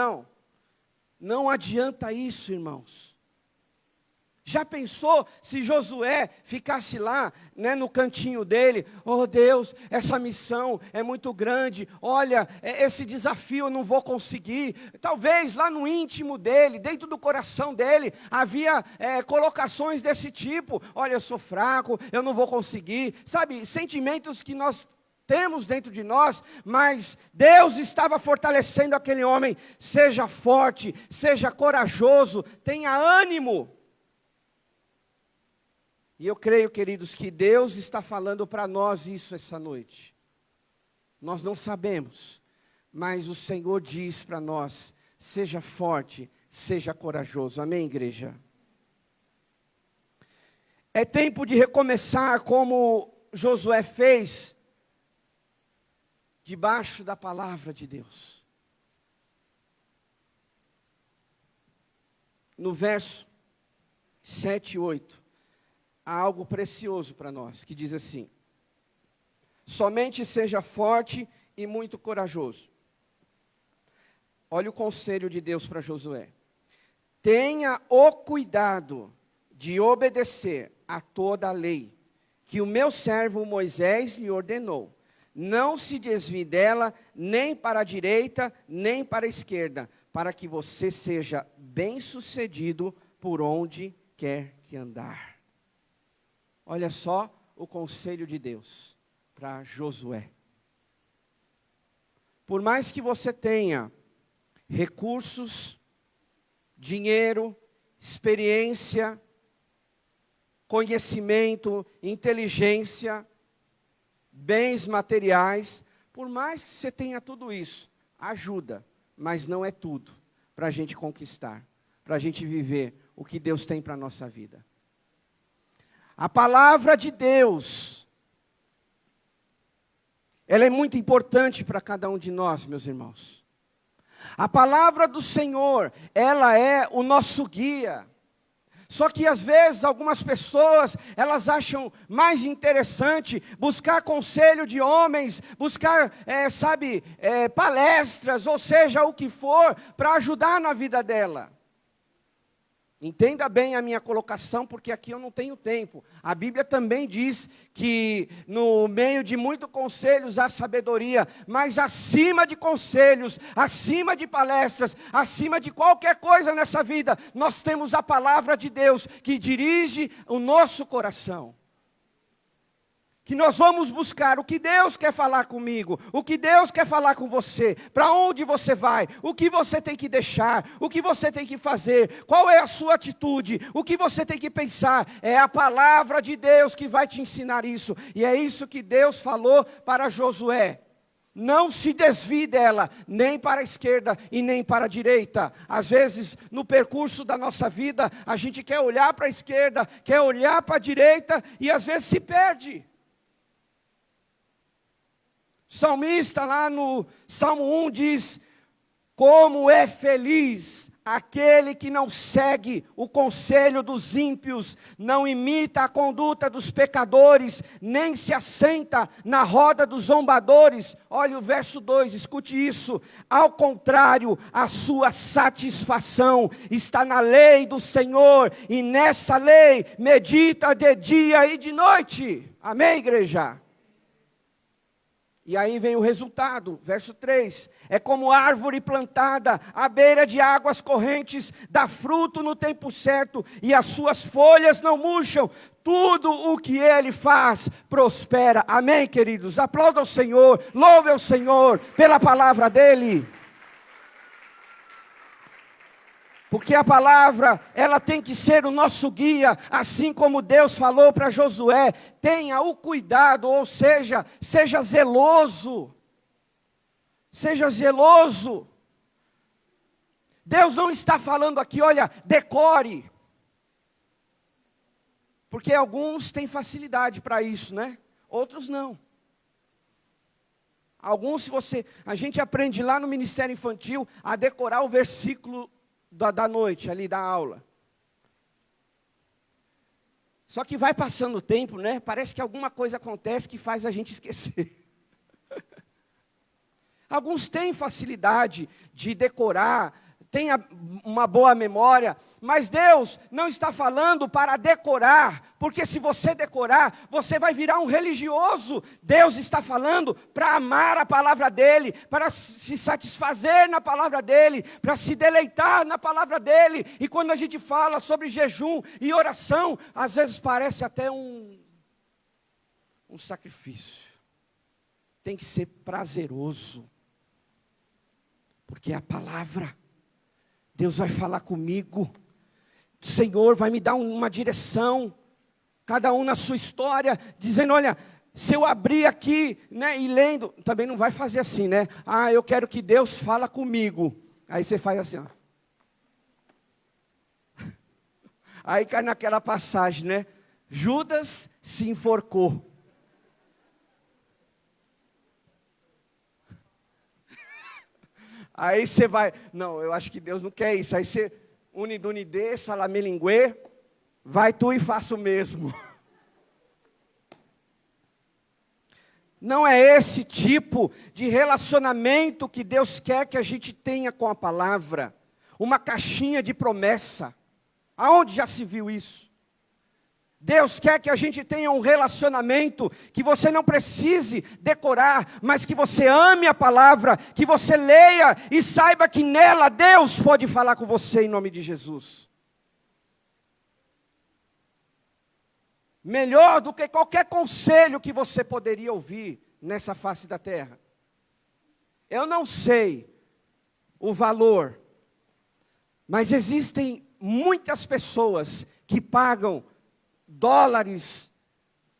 Não adianta isso, irmãos. Já pensou se Josué ficasse lá, no cantinho dele? Oh Deus, essa missão é muito grande, olha, esse desafio eu não vou conseguir. Talvez lá no íntimo dele, dentro do coração dele, havia colocações desse tipo. Olha, eu sou fraco, eu não vou conseguir. Sabe, sentimentos que nós temos dentro de nós, mas Deus estava fortalecendo aquele homem. Seja forte, seja corajoso, tenha ânimo. E eu creio, queridos, que Deus está falando para nós isso essa noite. Nós não sabemos, mas o Senhor diz para nós, seja forte, seja corajoso. Amém, igreja? É tempo de recomeçar como Josué fez, debaixo da palavra de Deus. No verso 7 e 8. Há algo precioso para nós, que diz assim: somente seja forte e muito corajoso. Olha o conselho de Deus para Josué. Tenha o cuidado de obedecer a toda a lei, que o meu servo Moisés lhe ordenou. Não se desvie dela, nem para a direita, nem para a esquerda, para que você seja bem-sucedido por onde quer que andar. Olha só o conselho de Deus para Josué. Por mais que você tenha recursos, dinheiro, experiência, conhecimento, inteligência, bens materiais, por mais que você tenha tudo isso, ajuda, mas não é tudo para a gente conquistar, para a gente viver o que Deus tem para a nossa vida. A palavra de Deus, ela é muito importante para cada um de nós, meus irmãos. A palavra do Senhor, ela é o nosso guia. Só que às vezes algumas pessoas, elas acham mais interessante buscar conselho de homens, buscar, palestras, ou seja, o que for, para ajudar na vida dela. Entenda bem a minha colocação, porque aqui eu não tenho tempo. A Bíblia também diz que no meio de muitos conselhos há sabedoria, mas acima de conselhos, acima de palestras, acima de qualquer coisa nessa vida, nós temos a palavra de Deus que dirige o nosso coração. Que nós vamos buscar o que Deus quer falar comigo, o que Deus quer falar com você, para onde você vai, o que você tem que deixar, o que você tem que fazer, qual é a sua atitude, o que você tem que pensar. É a palavra de Deus que vai te ensinar isso, e é isso que Deus falou para Josué. Não se desvie dela, nem para a esquerda e nem para a direita. Às vezes, no percurso da nossa vida, a gente quer olhar para a esquerda, quer olhar para a direita e às vezes se perde. O salmista lá no Salmo 1 diz: como é feliz aquele que não segue o conselho dos ímpios, não imita a conduta dos pecadores, nem se assenta na roda dos zombadores. Olha o verso 2, escute isso. Ao contrário, a sua satisfação está na lei do Senhor, e nessa lei medita de dia e de noite. Amém, igreja? E aí vem o resultado, verso 3, é como árvore plantada à beira de águas correntes, dá fruto no tempo certo, e as suas folhas não murcham, tudo o que ele faz prospera. Amém, queridos? Aplauda o Senhor, louve ao Senhor pela palavra dEle. Porque a palavra, ela tem que ser o nosso guia, assim como Deus falou para Josué: tenha o cuidado, ou seja, seja zeloso. Seja zeloso. Deus não está falando aqui, olha, decore. Porque alguns têm facilidade para isso, né? Outros não. Alguns, a gente aprende lá no Ministério Infantil a decorar o versículo da noite, ali da aula. Só que vai passando o tempo, né? Parece que alguma coisa acontece que faz a gente esquecer. Alguns têm facilidade de decorar, têm uma boa memória, mas Deus não está falando para decorar, porque se você decorar, você vai virar um religioso. Deus está falando para amar a palavra dEle, para se satisfazer na palavra dEle, para se deleitar na palavra dEle. E quando a gente fala sobre jejum e oração, às vezes parece até um sacrifício. Tem que ser prazeroso, porque é a palavra. Deus vai falar comigo, o Senhor vai me dar uma direção, cada um na sua história, dizendo: olha, se eu abrir aqui, né, e lendo, também não vai fazer assim, né? Ah, eu quero que Deus fala comigo. Aí você faz assim, ó. Aí cai naquela passagem, né? Judas se enforcou. Aí você vai, não, eu acho que Deus não quer isso. Aí você, unidunide, salamelingue, vai tu e faça o mesmo. Não é esse tipo de relacionamento que Deus quer que a gente tenha com a palavra. Uma caixinha de promessa. Aonde já se viu isso? Deus quer que a gente tenha um relacionamento que você não precise decorar, mas que você ame a palavra, que você leia e saiba que nela Deus pode falar com você em nome de Jesus. Melhor do que qualquer conselho que você poderia ouvir nessa face da terra. Eu não sei o valor, mas existem muitas pessoas que pagam dólares,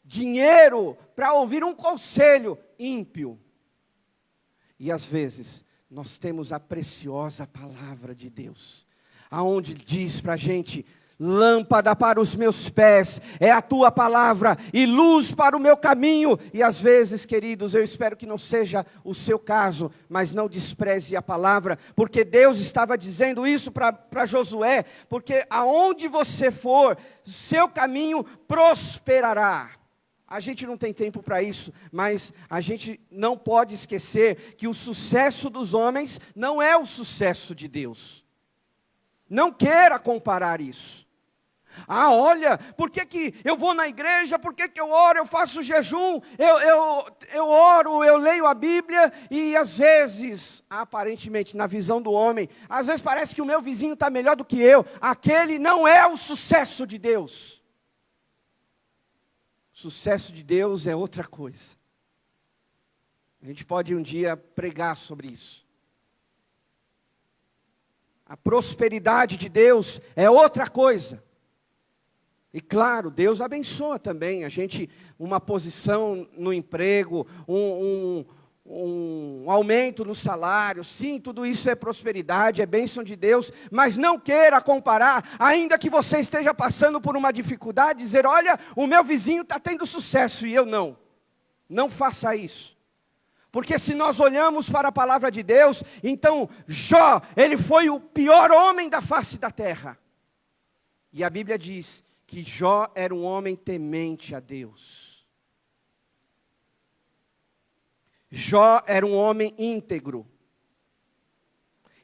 dinheiro, para ouvir um conselho ímpio. E às vezes, nós temos a preciosa palavra de Deus, aonde diz para a gente: lâmpada para os meus pés é a tua palavra e luz para o meu caminho. E às vezes, queridos, eu espero que não seja o seu caso, mas não despreze a palavra, porque Deus estava dizendo isso para Josué, porque aonde você for, seu caminho prosperará. A gente não tem tempo para isso, mas a gente não pode esquecer que o sucesso dos homens não é o sucesso de Deus. Não queira comparar isso. Ah, olha, por que eu vou na igreja, por que eu oro, eu faço jejum, eu oro, eu leio a Bíblia, e às vezes, aparentemente, na visão do homem, às vezes parece que o meu vizinho está melhor do que eu. Aquele não é o sucesso de Deus. O sucesso de Deus é outra coisa. A gente pode um dia pregar sobre isso. A prosperidade de Deus é outra coisa. E claro, Deus abençoa também a gente, uma posição no emprego, um aumento no salário, sim, tudo isso é prosperidade, é bênção de Deus, mas não queira comparar, ainda que você esteja passando por uma dificuldade, dizer, olha, o meu vizinho está tendo sucesso e eu não. Não faça isso. Porque se nós olhamos para a palavra de Deus, então Jó, ele foi o pior homem da face da terra. E a Bíblia diz que Jó era um homem temente a Deus. Jó era um homem íntegro.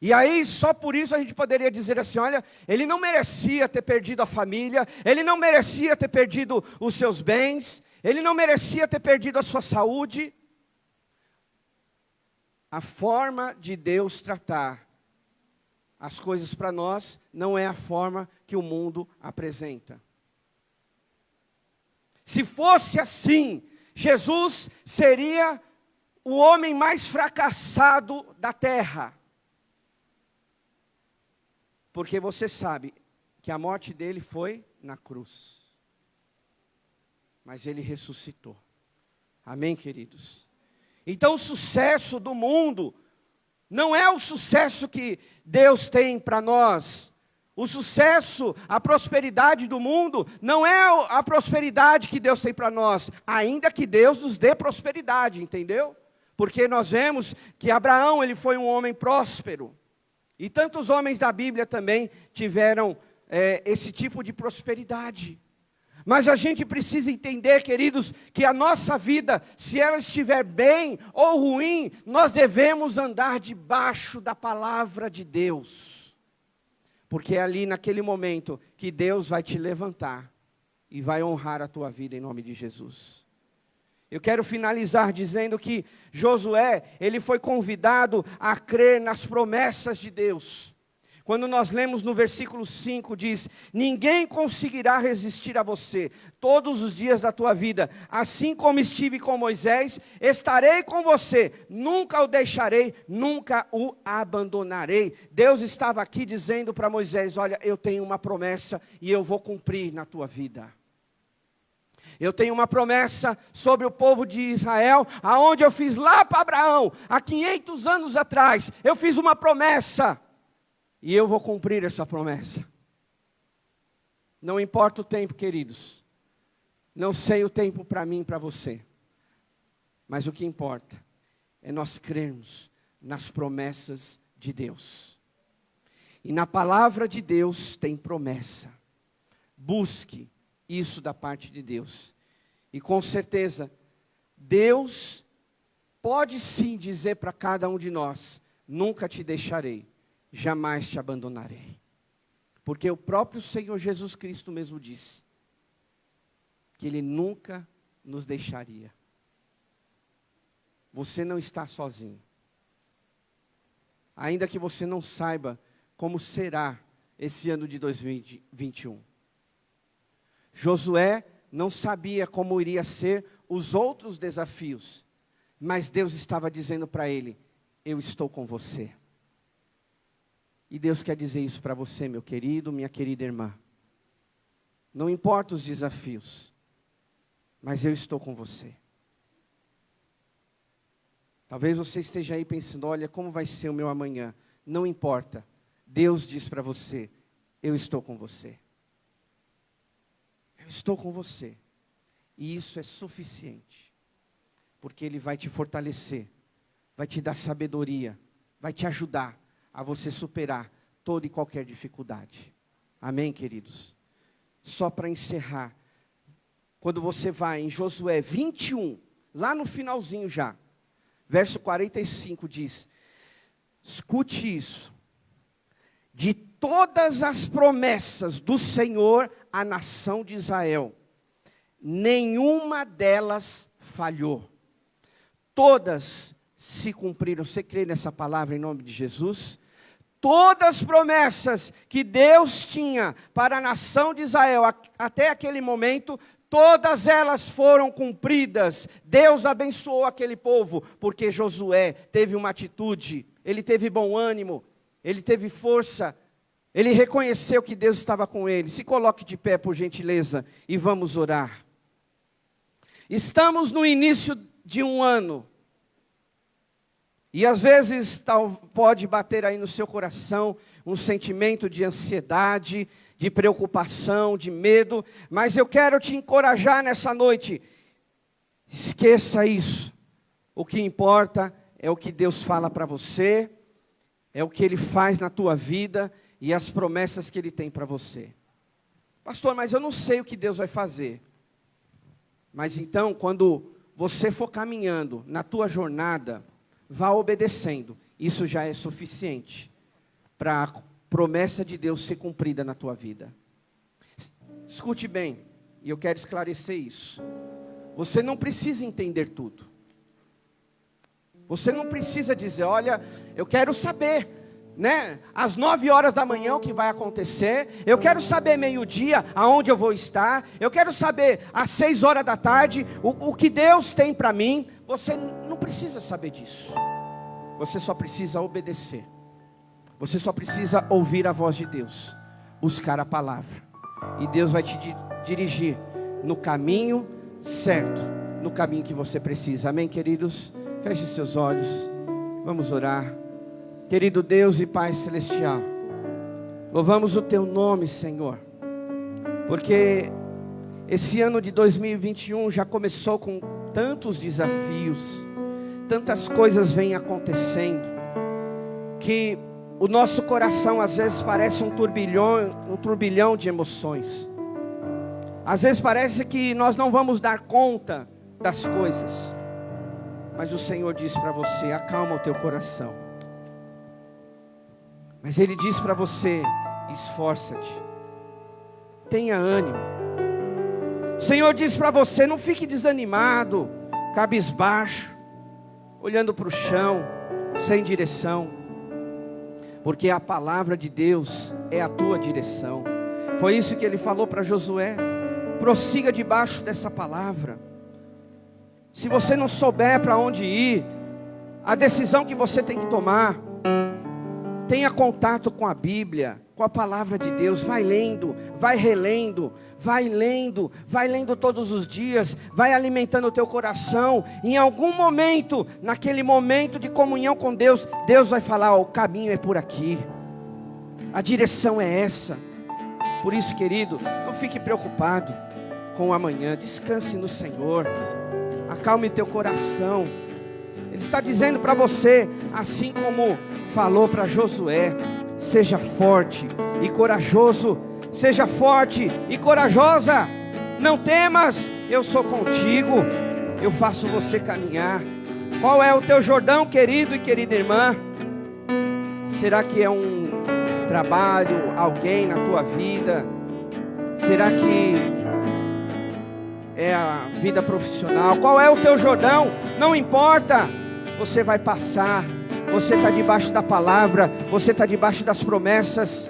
E aí, só por isso a gente poderia dizer assim, olha, ele não merecia ter perdido a família, ele não merecia ter perdido os seus bens, ele não merecia ter perdido a sua saúde. A forma de Deus tratar as coisas para nós não é a forma que o mundo apresenta. Se fosse assim, Jesus seria o homem mais fracassado da terra. Porque você sabe que a morte dele foi na cruz. Mas ele ressuscitou. Amém, queridos? Então o sucesso do mundo não é o sucesso que Deus tem para nós. O sucesso, a prosperidade do mundo não é a prosperidade que Deus tem para nós. Ainda que Deus nos dê prosperidade, entendeu? Porque nós vemos que Abraão, ele foi um homem próspero. E tantos homens da Bíblia também tiveram esse tipo de prosperidade. Mas a gente precisa entender, queridos, que a nossa vida, se ela estiver bem ou ruim, nós devemos andar debaixo da palavra de Deus. Porque é ali naquele momento que Deus vai te levantar e vai honrar a tua vida em nome de Jesus. Eu quero finalizar dizendo que Josué, ele foi convidado a crer nas promessas de Deus. Quando nós lemos no versículo 5, diz, ninguém conseguirá resistir a você todos os dias da tua vida. Assim como estive com Moisés, estarei com você, nunca o deixarei, nunca o abandonarei. Deus estava aqui dizendo para Moisés, olha, eu tenho uma promessa e eu vou cumprir na tua vida. Eu tenho uma promessa sobre o povo de Israel, aonde eu fiz lá para Abraão, há 500 anos atrás, eu fiz uma promessa. E eu vou cumprir essa promessa. Não importa o tempo, queridos. Não sei o tempo para mim e para você. Mas o que importa é nós crermos nas promessas de Deus. E na palavra de Deus tem promessa. Busque isso da parte de Deus. E com certeza, Deus pode sim dizer para cada um de nós, nunca te deixarei. Jamais te abandonarei. Porque o próprio Senhor Jesus Cristo mesmo disse que Ele nunca nos deixaria. Você não está sozinho. Ainda que você não saiba como será esse ano de 2021. Josué não sabia como iria ser os outros desafios. Mas Deus estava dizendo para ele, eu estou com você. E Deus quer dizer isso para você, meu querido, minha querida irmã. Não importa os desafios, mas eu estou com você. Talvez você esteja aí pensando, olha, como vai ser o meu amanhã? Não importa. Deus diz para você, eu estou com você. Eu estou com você. E isso é suficiente. Porque Ele vai te fortalecer, vai te dar sabedoria, vai te ajudar a você superar toda e qualquer dificuldade. Amém, queridos? Só para encerrar, quando você vai em Josué 21, lá no finalzinho já, verso 45 diz, escute isso, de todas as promessas do Senhor à nação de Israel, nenhuma delas falhou, todas se cumpriram. Você crê nessa palavra em nome de Jesus? Todas as promessas que Deus tinha para a nação de Israel, até aquele momento, todas elas foram cumpridas. Deus abençoou aquele povo, porque Josué teve uma atitude, ele teve bom ânimo, ele teve força, ele reconheceu que Deus estava com ele. Se coloque de pé, por gentileza, e vamos orar. Estamos no início de um ano, E às vezes pode bater aí no seu coração um sentimento de ansiedade, de preocupação, de medo, mas eu quero te encorajar nessa noite. Esqueça isso. O que importa é o que Deus fala para você, é o que Ele faz na tua vida e as promessas que Ele tem para você. Pastor, mas eu não sei o que Deus vai fazer. Mas então, quando você for caminhando na tua jornada, vá obedecendo. Isso já é suficiente para a promessa de Deus ser cumprida na tua vida. Escute bem, e eu quero esclarecer isso. Você não precisa entender tudo. Você não precisa dizer, olha, eu quero saber, né? Às 9 horas da manhã o que vai acontecer. Eu quero saber meio-dia aonde eu vou estar. Eu quero saber às 6 horas da tarde o que Deus tem para mim. Você não precisa saber disso. Você só precisa obedecer. Você só precisa ouvir a voz de Deus, buscar a palavra. E Deus vai te dirigir no caminho certo, no caminho que você precisa. Amém, queridos? Feche seus olhos, vamos orar. Querido Deus e Pai Celestial, louvamos o Teu nome, Senhor, porque esse ano de 2021 já começou com tantos desafios, tantas coisas vêm acontecendo, que o nosso coração às vezes parece um turbilhão de emoções. Às vezes parece que nós não vamos dar conta das coisas. Mas o Senhor diz para você, acalma o teu coração. Mas Ele diz para você, esforça-te. Tenha ânimo. O Senhor diz para você, não fique desanimado, cabisbaixo, olhando para o chão, sem direção. Porque a palavra de Deus é a tua direção. Foi isso que Ele falou para Josué. Prossiga debaixo dessa palavra. Se você não souber para onde ir, a decisão que você tem que tomar, tenha contato com a Bíblia, com a palavra de Deus. Vai lendo, vai relendo, vai lendo todos os dias, vai alimentando o teu coração. Em algum momento, naquele momento de comunhão com Deus, Deus vai falar, o caminho é por aqui, a direção é essa. Por isso, querido, não fique preocupado com o amanhã, descanse no Senhor, acalme teu coração. Ele está dizendo para você, assim como falou para Josué, seja forte e corajoso, seja forte e corajosa, não temas, eu sou contigo, eu faço você caminhar. Qual é o teu Jordão, querido e querida irmã? Será que é um trabalho, alguém na tua vida? Será que é a vida profissional? Qual é o teu Jordão? Não importa, você vai passar. Você está debaixo da palavra, você está debaixo das promessas.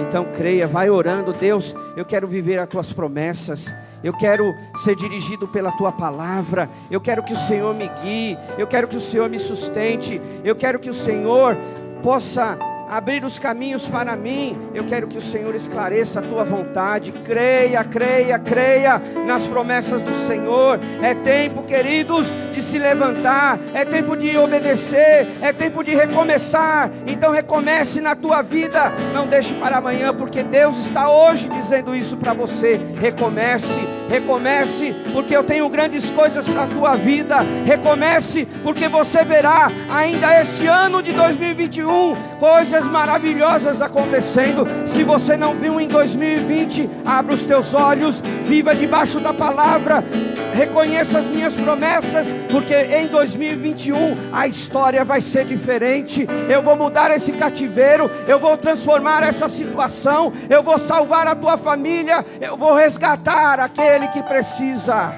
Então creia, vai orando. Deus, eu quero viver as tuas promessas, eu quero ser dirigido pela tua palavra, eu quero que o Senhor me guie, eu quero que o Senhor me sustente, eu quero que o Senhor possa abrir os caminhos para mim. Eu quero que o Senhor esclareça a tua vontade. Creia, creia, creia nas promessas do Senhor. É tempo, queridos, de se levantar, é tempo de obedecer, é tempo de recomeçar. Então recomece na tua vida, não deixe para amanhã, porque Deus está hoje dizendo isso para você. Recomece, recomece, porque eu tenho grandes coisas para a tua vida. Recomece, porque você verá ainda este ano de 2021 coisas maravilhosas acontecendo. Se você não viu em 2020, abra os teus olhos, viva debaixo da palavra, reconheça as minhas promessas, porque em 2021 a história vai ser diferente. Eu vou mudar esse cativeiro, eu vou transformar essa situação, eu vou salvar a tua família, eu vou resgatar aquele que precisa.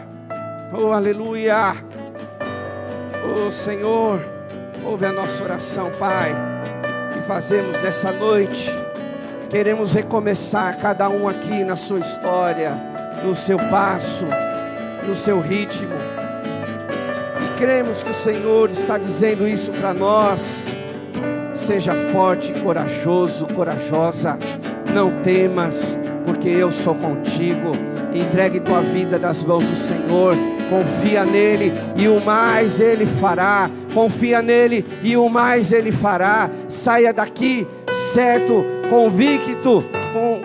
Oh, aleluia. Oh, Senhor, ouve a nossa oração, Pai, que fazemos nessa noite. Queremos recomeçar, cada um aqui na sua história, no seu passo, no seu ritmo, e cremos que o Senhor está dizendo isso para nós. Seja forte, corajoso, corajosa, não temas, porque eu sou contigo. Entregue tua vida nas mãos do Senhor, confia nele, e o mais ele fará. confia nele e o mais ele fará. Saia daqui certo, convicto,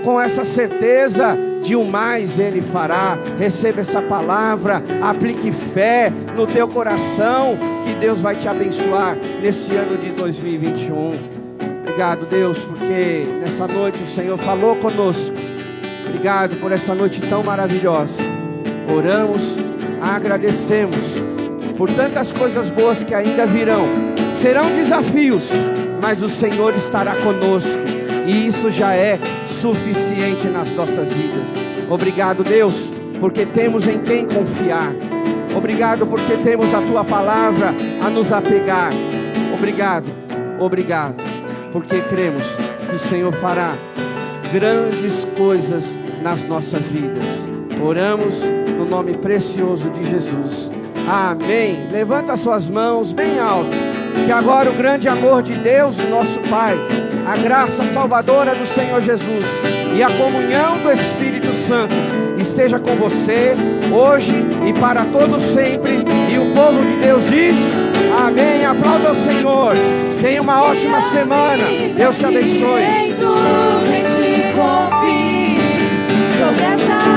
com essa certeza de o mais ele fará. Receba essa palavra, aplique fé no teu coração, que Deus vai te abençoar nesse ano de 2021. Obrigado, Deus, porque nessa noite o Senhor falou conosco. Obrigado por essa noite tão maravilhosa. Oramos, agradecemos por tantas coisas boas que ainda virão. Serão desafios, mas o Senhor estará conosco, e isso já é suficiente nas nossas vidas. Obrigado, Deus, porque temos em quem confiar. Obrigado porque temos a Tua palavra a nos apegar. Obrigado, obrigado, porque cremos que o Senhor fará grandes coisas nas nossas vidas. Oramos no nome precioso de Jesus. Amém. Levanta suas mãos bem alto, que agora o grande amor de Deus, o nosso Pai, a graça salvadora do Senhor Jesus e a comunhão do Espírito Santo esteja com você hoje e para todo sempre. E o povo de Deus diz amém. Aplauda o Senhor. Tenha uma ótima semana. Deus te abençoe. Sobre essa